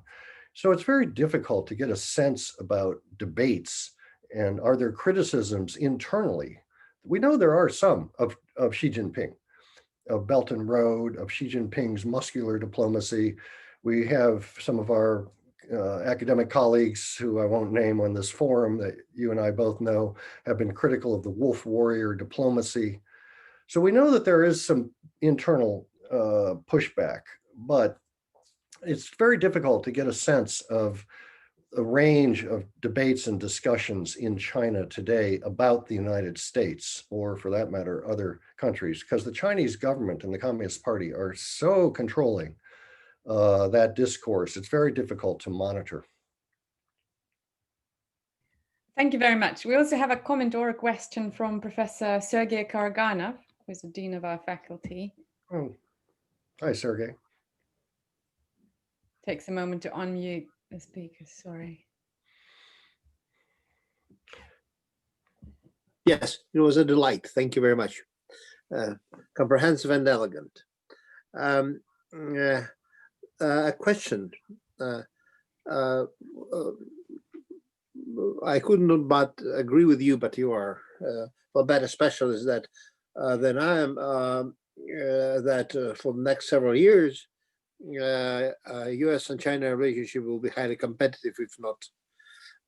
So it's very difficult to get a sense about debates and are there criticisms internally. We know there are some of Xi Jinping, of Belt and Road, of Xi Jinping's muscular diplomacy. We have some of our academic colleagues who I won't name on this forum that you and I both know have been critical of the wolf warrior diplomacy. So we know that there is some internal pushback, but it's very difficult to get a sense of a range of debates and discussions in China today about the United States, or for that matter, other countries, because the Chinese government and the Communist Party are so controlling that discourse. It's very difficult to monitor. Thank you very much. We also have a comment or a question from Professor Sergei Karaganov, who is the Dean of our faculty. Oh. Hi, Sergei. Takes a moment to unmute the speaker, sorry. Yes, it was a delight. Thank you very much. Comprehensive and elegant. A question. I couldn't but agree with you, but you are a better specialist than I am, that for the next several years, U.S. and China relationship will be highly competitive, if not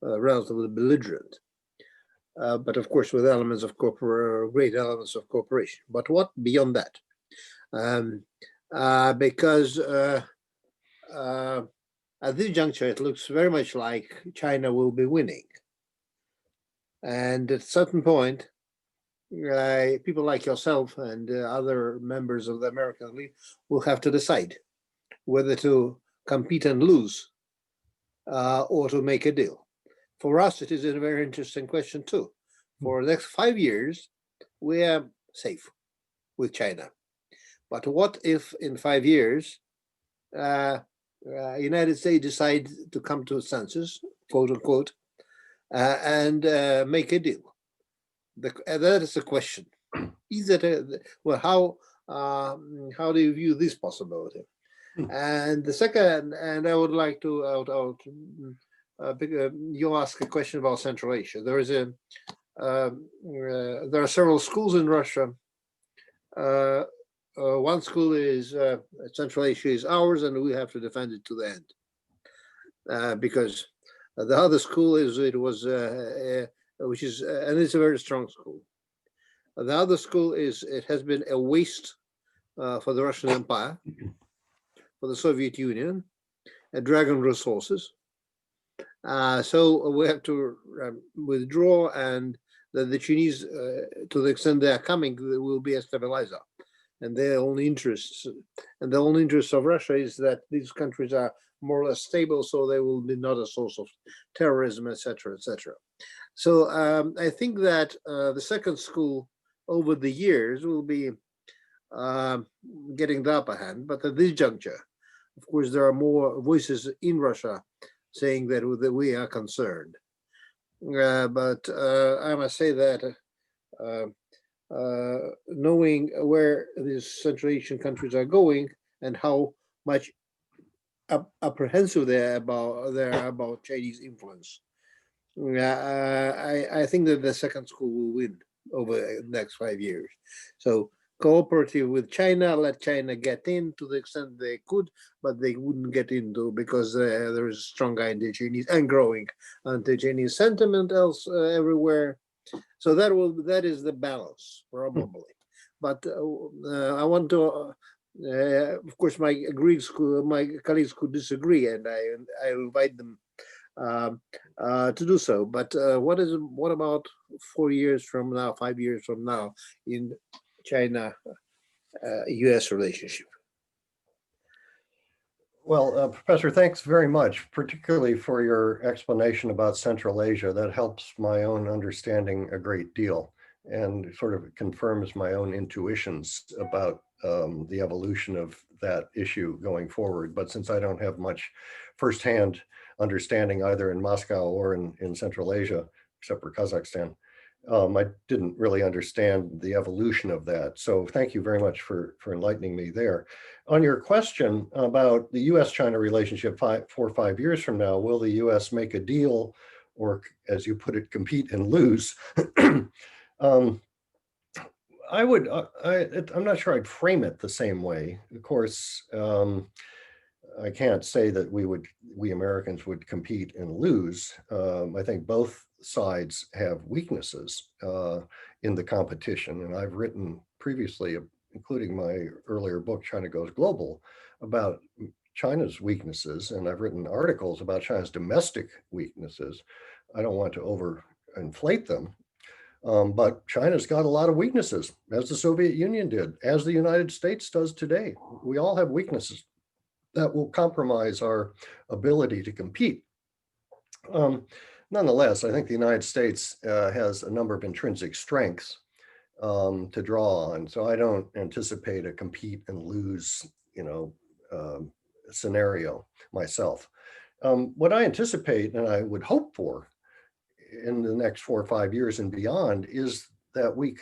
relatively belligerent. But of course, with elements of great elements of cooperation. But what beyond that? Because at this juncture, it looks very much like China will be winning. And at a certain point, people like yourself and other members of the American elite will have to decide whether to compete and lose or to make a deal. For us, it is a very interesting question too. For the next 5 years, we are safe with China. But what if in 5 years, United States decide to come to a census, quote unquote, and make a deal? That is the question. Is that how do you view this possibility? And the second, and I would like to you ask a question about Central Asia. There is there are several schools in Russia. One school is Central Asia is ours, and we have to defend it to the end. Because the other school which is, and it's a very strong school. The other school it has been a waste for the Russian Empire, for the Soviet Union, a drag on resources. So we have to withdraw, and that the Chinese, to the extent they are coming, will be a stabilizer. And their only interests, and the only interest of Russia is that these countries are more or less stable, so they will be not a source of terrorism, etc., etc. So I think that the second school over the years will be getting the upper hand, but at this juncture, of course, there are more voices in Russia saying that we are concerned. But I must say that knowing where these Central Asian countries are going and how much apprehensive they are about Chinese influence, I think that the second school will win over the next 5 years. So cooperative with China, let China get in to the extent they could, but they wouldn't get into because there is strong anti-Chinese and growing anti-Chinese sentiment everywhere. So that is the balance, probably. But I want to, of course, my colleagues could disagree, and I invite them to do so. But what about 4 years from now, 5 years from now in China-U.S. relationship? Well, Professor, thanks very much, particularly for your explanation about Central Asia. That helps my own understanding a great deal and sort of confirms my own intuitions about the evolution of that issue going forward. But since I don't have much firsthand understanding either in Moscow or in Central Asia, except for Kazakhstan, I didn't really understand the evolution of that. So thank you very much for enlightening me there. On your question about the U.S. China relationship 4 or 5 years from now, will the U.S. make a deal or, as you put it, compete and lose? I'm not sure I'd frame it the same way. Of course, I can't say that we Americans would compete and lose. I think both sides have weaknesses in the competition. And I've written previously, including my earlier book, China Goes Global, about China's weaknesses. And I've written articles about China's domestic weaknesses. I don't want to overinflate them. But China's got a lot of weaknesses, as the Soviet Union did, as the United States does today. We all have weaknesses that will compromise our ability to compete. Nonetheless, I think the United States has a number of intrinsic strengths to draw on. So I don't anticipate a compete and lose, scenario myself. What I anticipate and I would hope for in the next 4 or 5 years and beyond is that we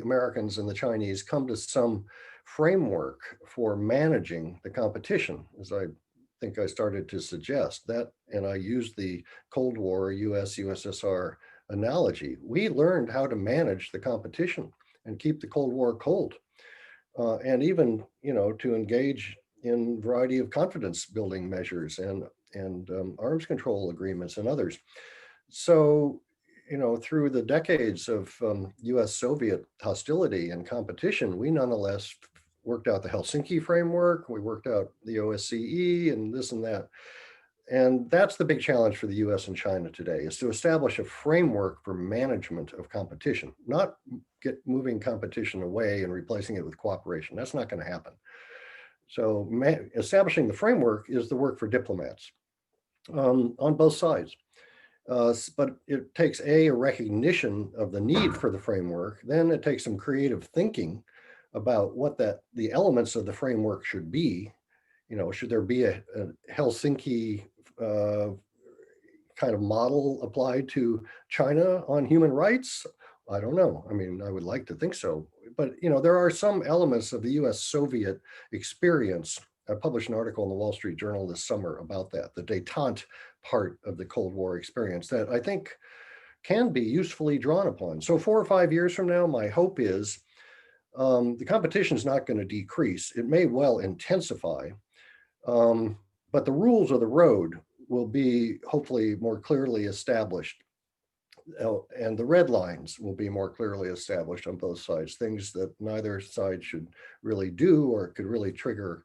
Americans and the Chinese come to some framework for managing the competition, as I think I started to suggest that, and I used the Cold War US-USSR analogy. We learned how to manage the competition and keep the Cold War cold, and even to engage in a variety of confidence building measures and arms control agreements and others. So, through the decades of US-Soviet hostility and competition, we nonetheless worked out the Helsinki framework, we worked out the OSCE and this and that. And that's the big challenge for the US and China today, is to establish a framework for management of competition, not moving competition away and replacing it with cooperation. That's not going to happen. So establishing the framework is the work for diplomats on both sides. But it takes a recognition of the need for the framework. Then it takes some creative thinking about what the elements of the framework should be. Should there be a Helsinki kind of model applied to China on human rights? I don't know. I mean, I would like to think so. But, there are some elements of the US-Soviet experience. I published an article in the Wall Street Journal this summer about that, the détente part of the Cold War experience that I think can be usefully drawn upon. So 4 or 5 years from now, my hope is the competition is not going to decrease. It may well intensify, but the rules of the road will be hopefully more clearly established. And the red lines will be more clearly established on both sides, things that neither side should really do or could really trigger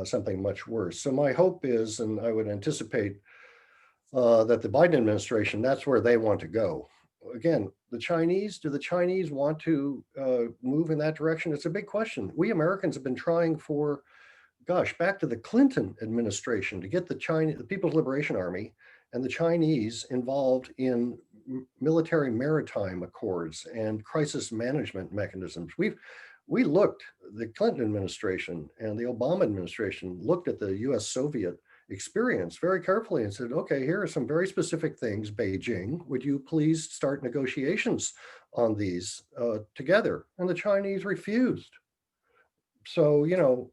something much worse. So my hope is, and I would anticipate that the Biden administration, that's where they want to go. again, do the Chinese want to move in that direction? It's a big question. We Americans have been trying for, gosh, back to the Clinton administration to get the People's Liberation Army and the Chinese involved in military maritime accords and crisis management mechanisms. The Clinton administration and the Obama administration looked at the US Soviet experience very carefully and said, okay, here are some very specific things, Beijing, would you please start negotiations on these together? And the Chinese refused. So, you know,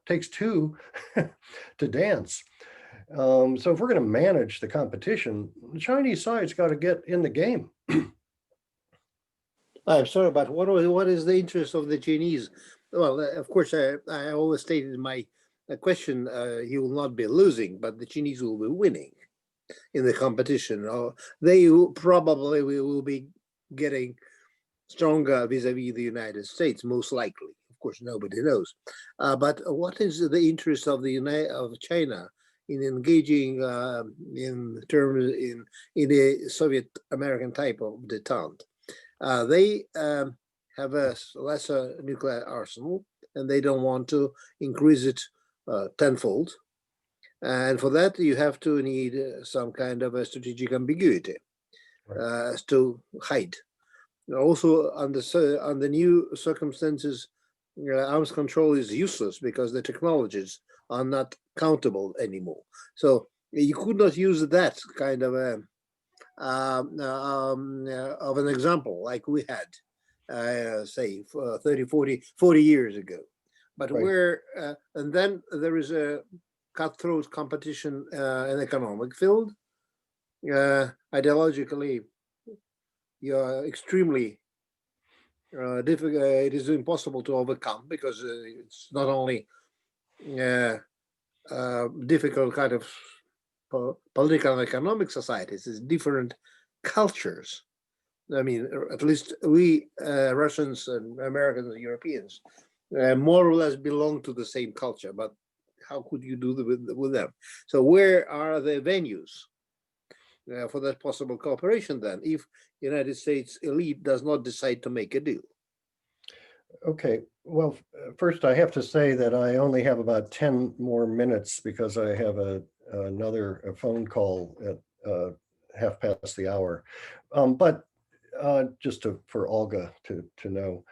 takes two to dance. So if we're going to manage the competition, the Chinese side's got to get in the game. I'm sorry, but what is the interest of the Chinese? Well, of course, I always stated in my question, he will not be losing, but the Chinese will be winning in the competition. Or they probably will be getting stronger vis-a-vis the United States, most likely. Of course, nobody knows. But what is the interest of China in engaging in a Soviet American type of detente? They have a lesser nuclear arsenal, and they don't want to increase it tenfold. And for that, you have to need some kind of a strategic ambiguity as to hide. Also, under new circumstances, arms control is useless because the technologies are not countable anymore. So you could not use that kind of an example like we had, say, 30, 40 years ago. But and then there is a cutthroat competition in economic field. Ideologically, you're extremely difficult. It is impossible to overcome because it's not only difficult kind of political and economic societies, it's different cultures. I mean, at least we Russians and Americans and Europeans more or less belong to the same culture, but how could you do with them? So where are the venues for that possible cooperation then, if United States elite does not decide to make a deal? Okay, well, first I have to say that I only have about 10 more minutes because I have another phone call at half past the hour. But just for Olga to know.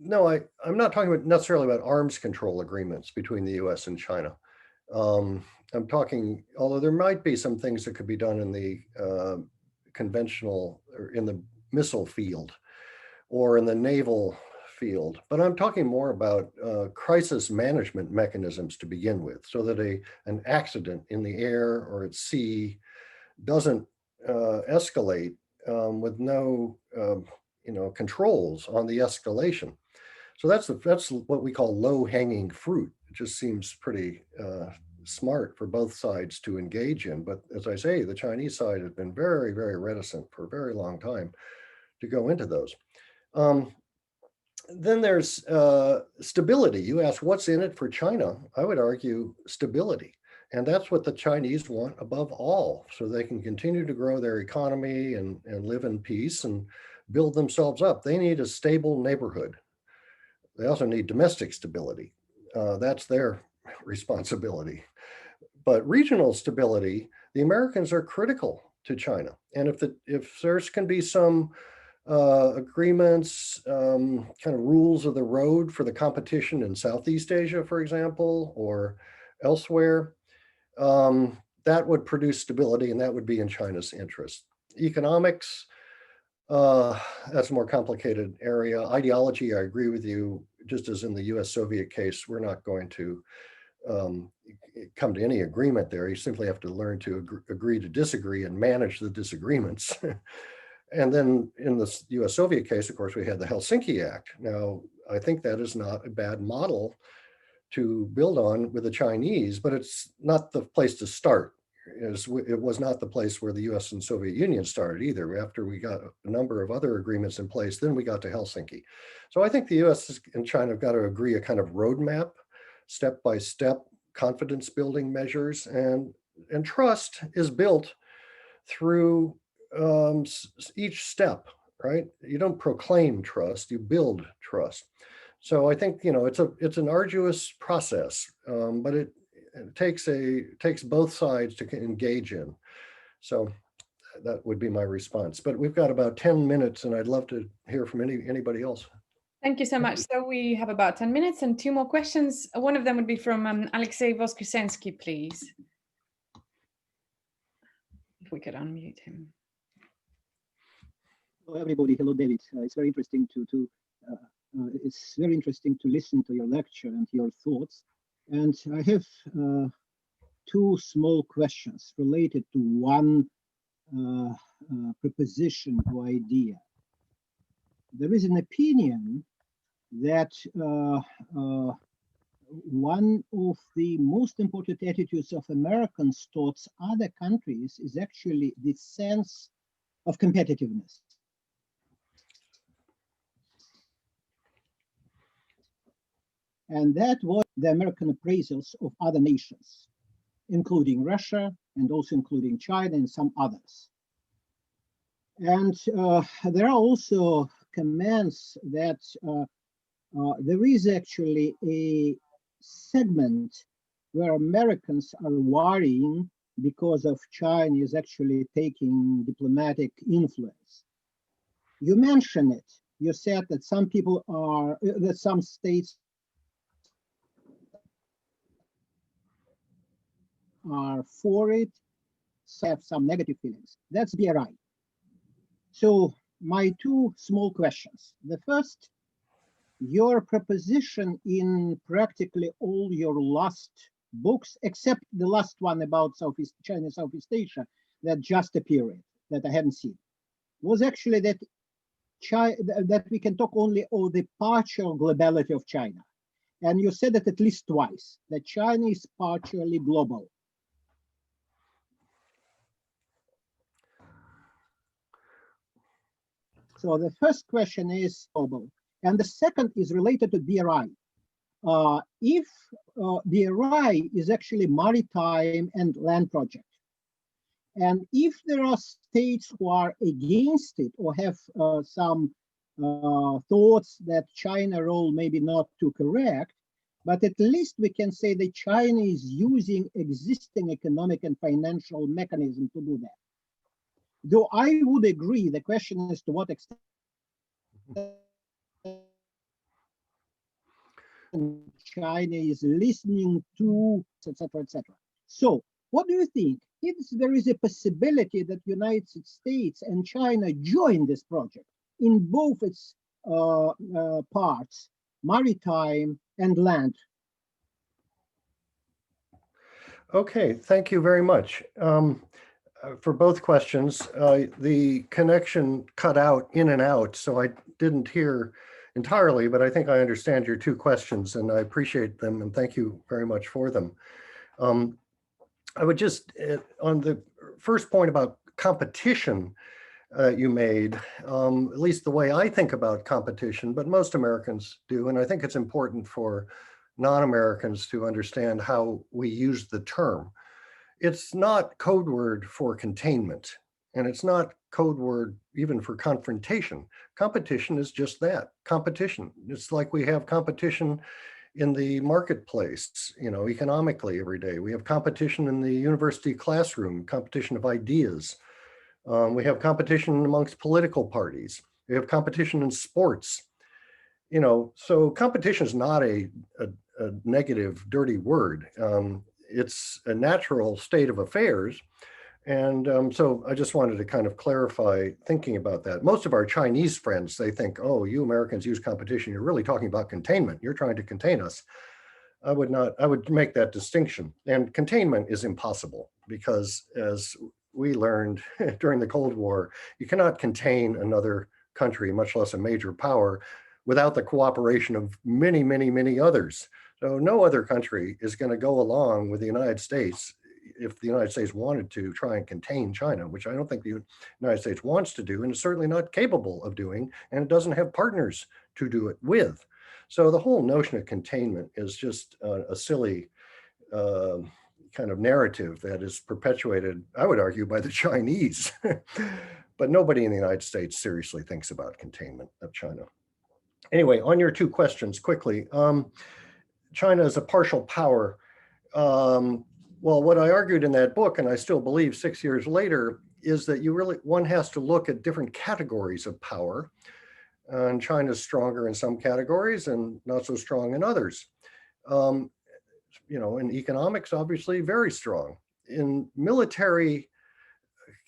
No, I'm not talking necessarily about arms control agreements between the US and China. I'm talking, although there might be some things that could be done in the conventional or in the missile field or in the naval field, but I'm talking more about crisis management mechanisms to begin with, so that an accident in the air or at sea doesn't escalate with no controls on the escalation. So that's what we call low-hanging fruit. It just seems pretty smart for both sides to engage in. But as I say, the Chinese side has been very, very reticent for a very long time to go into those. Then there's stability. You asked what's in it for China. I would argue stability. And that's what the Chinese want above all, so they can continue to grow their economy and live in peace and build themselves up. They need a stable neighborhood. They also need domestic stability. That's their responsibility. But regional stability, the Americans are critical to China. And if there can be some agreements, kind of rules of the road for the competition in Southeast Asia, for example, or elsewhere, that would produce stability, and that would be in China's interest. Economics, that's a more complicated area. Ideology, I agree with you, just as in the US Soviet case, we're not going to come to any agreement there. You simply have to learn to agree to disagree and manage the disagreements. And then in the US Soviet case, of course, we had the Helsinki Act. Now, I think that is not a bad model to build on with the Chinese, but it's not the place to start. It was not the place where the US and Soviet Union started either. After we got a number of other agreements in place, then we got to Helsinki. So I think the US and China have got to agree a kind of roadmap, step-by-step confidence building measures, and trust is built through each step, right? You don't proclaim trust, you build trust. So I think, it's an arduous process, but it takes both sides to engage in. So that would be my response. But we've got about 10 minutes and I'd love to hear from anybody else. Thank you so much. So we have about 10 minutes and 2 more questions. One of them would be from Alexei Voskresensky, please. If we could unmute him. Hello, everybody. Hello, David. It's very interesting it's very interesting to listen to your lecture and your thoughts. And I have 2 small questions related to one proposition or idea. There is an opinion that one of the most important attitudes of Americans towards other countries is actually the sense of competitiveness. And that was the American appraisals of other nations, including Russia and also including China and some others. And there are also comments that there is actually a segment where Americans are worrying because of China is actually taking diplomatic influence. You mentioned it. You said that some people are, that some states are for it, have some negative feelings. That's BRI. So my 2 small questions. The first, your proposition in practically all your last books, except the last one about China, Southeast Asia, that just appeared, that I haven't seen, was actually that that we can talk only of the partial globality of China. And you said it at least twice, that China is partially global. So the first question is global. And the second is related to BRI. If BRI is actually maritime and land project, and if there are states who are against it or have some thoughts that China role may be not too correct, but at least we can say that China is using existing economic and financial mechanism to do that. Though I would agree, the question is to what extent China is listening to, etc., etc. So, what do you think? If there is a possibility that United States and China join this project in both its parts, maritime and land? Okay, thank you very much. For both questions, the connection cut out in and out, so I didn't hear entirely, but I think I understand your 2 questions and I appreciate them and thank you very much for them. I would just, on the first point about competition you made, at least the way I think about competition, but most Americans do, and I think it's important for non-Americans to understand how we use the term. It's not code word for containment, and it's not code word even for confrontation. Competition is just that, competition. It's like we have competition in the marketplace, economically every day. We have competition in the university classroom, competition of ideas. We have competition amongst political parties. We have competition in sports. So competition is not a negative, dirty word. It's a natural state of affairs. And so I just wanted to kind of clarify thinking about that. Most of our Chinese friends, they think, oh, you Americans use competition. You're really talking about containment. You're trying to contain us. I would make that distinction. And containment is impossible because, as we learned during the Cold War, you cannot contain another country, much less a major power, without the cooperation of many, many, many others. So no other country is going to go along with the United States if the United States wanted to try and contain China, which I don't think the United States wants to do, and is certainly not capable of doing, and it doesn't have partners to do it with. So the whole notion of containment is just a silly kind of narrative that is perpetuated, I would argue, by the Chinese. but nobody in the United States seriously thinks about containment of China. Anyway, on your two questions quickly, China is a partial power. Well, what I argued in that book, and I still believe 6 years later, is that one has to look at different categories of power. And China's stronger in some categories and not so strong in others. In economics, obviously very strong. In military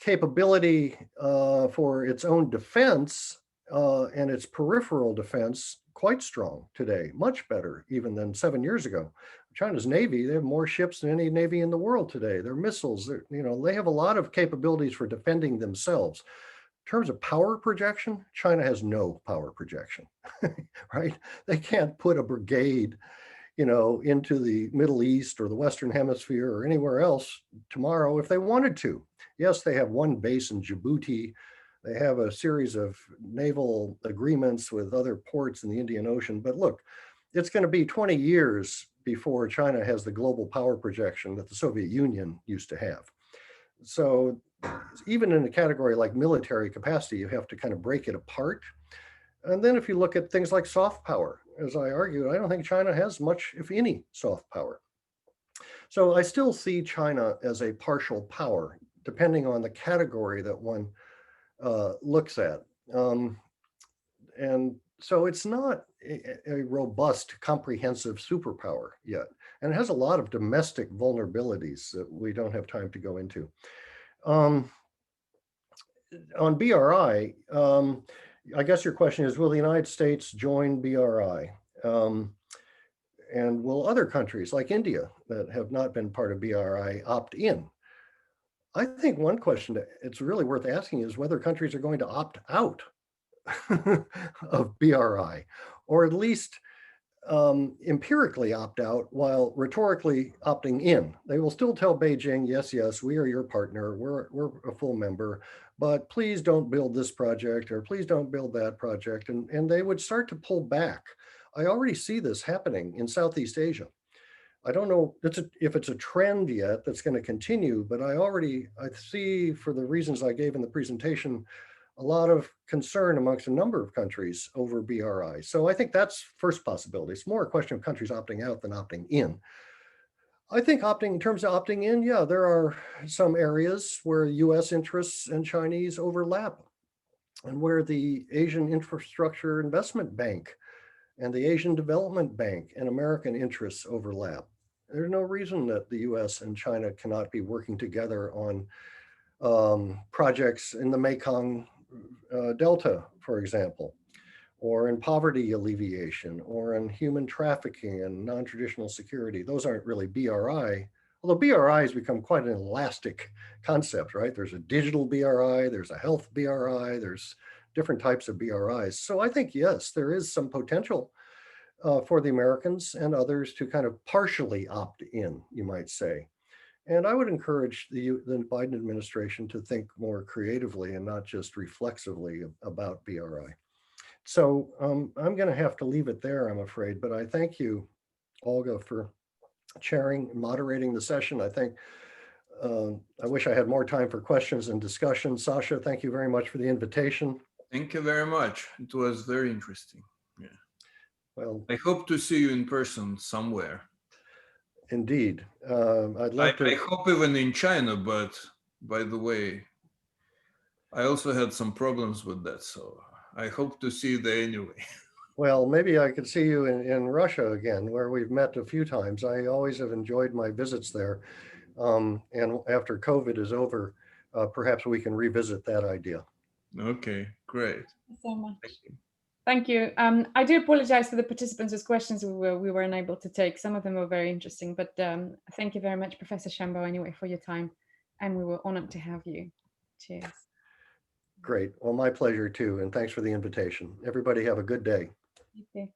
capability for its own defense and its peripheral defense, quite strong today, much better even than 7 years ago. China's Navy, they have more ships than any Navy in the world today. Their missiles, they have a lot of capabilities for defending themselves. In terms of power projection, China has no power projection, right? They can't put a brigade, into the Middle East or the Western Hemisphere or anywhere else tomorrow if they wanted to. Yes, they have one base in Djibouti. They have a series of naval agreements with other ports in the Indian Ocean. But look, it's going to be 20 years before China has the global power projection that the Soviet Union used to have. So even in a category like military capacity, you have to kind of break it apart. And then if you look at things like soft power, as I argued, I don't think China has much, if any, soft power. So I still see China as a partial power, depending on the category that one looks at. And so it's not a robust, comprehensive superpower yet. And it has a lot of domestic vulnerabilities that we don't have time to go into. On BRI, I guess your question is, will the United States join BRI? And will other countries like India that have not been part of BRI opt in? I think one question that it's really worth asking is whether countries are going to opt out of BRI, or at least empirically opt out while rhetorically opting in. They will still tell Beijing, yes, yes, we are your partner, we're a full member, but please don't build this project or please don't build that project. And they would start to pull back. I already see this happening in Southeast Asia. I don't know if it's a trend yet that's going to continue, but I see, for the reasons I gave in the presentation, a lot of concern amongst a number of countries over BRI. So I think that's first possibility. It's more a question of countries opting out than opting in. I think in terms of opting in, yeah, there are some areas where US interests and Chinese overlap, and where the Asian Infrastructure Investment Bank and the Asian Development Bank and American interests overlap. There's no reason that the US and China cannot be working together on projects in the Mekong Delta, for example, or in poverty alleviation, or in human trafficking and non-traditional security. Those aren't really BRI, although BRI has become quite an elastic concept, right? There's a digital BRI, there's a health BRI, there's different types of BRIs. So I think, yes, there is some potential for the Americans and others to kind of partially opt in, you might say. And I would encourage the Biden administration to think more creatively and not just reflexively about BRI. So I'm going to have to leave it there, I'm afraid, but I thank you, Olga, for chairing and moderating the session. I wish I had more time for questions and discussion. Sasha, thank you very much for the invitation. Thank you very much. It was very interesting. Yeah. Well, I hope to see you in person somewhere. Indeed. I'd love to. I hope even in China, but by the way, I also had some problems with that. So I hope to see you there anyway. Well, maybe I could see you in Russia again, where we've met a few times. I always have enjoyed my visits there. And after COVID is over, perhaps we can revisit that idea. Okay, great. Thank you so much. Thank you. I do apologize for the participants whose questions we were unable to take. Some of them were very interesting, but thank you very much, Professor Shambaugh, anyway, for your time. And we were honored to have you. Cheers. Great. Well, my pleasure too. And thanks for the invitation. Everybody have a good day. You too.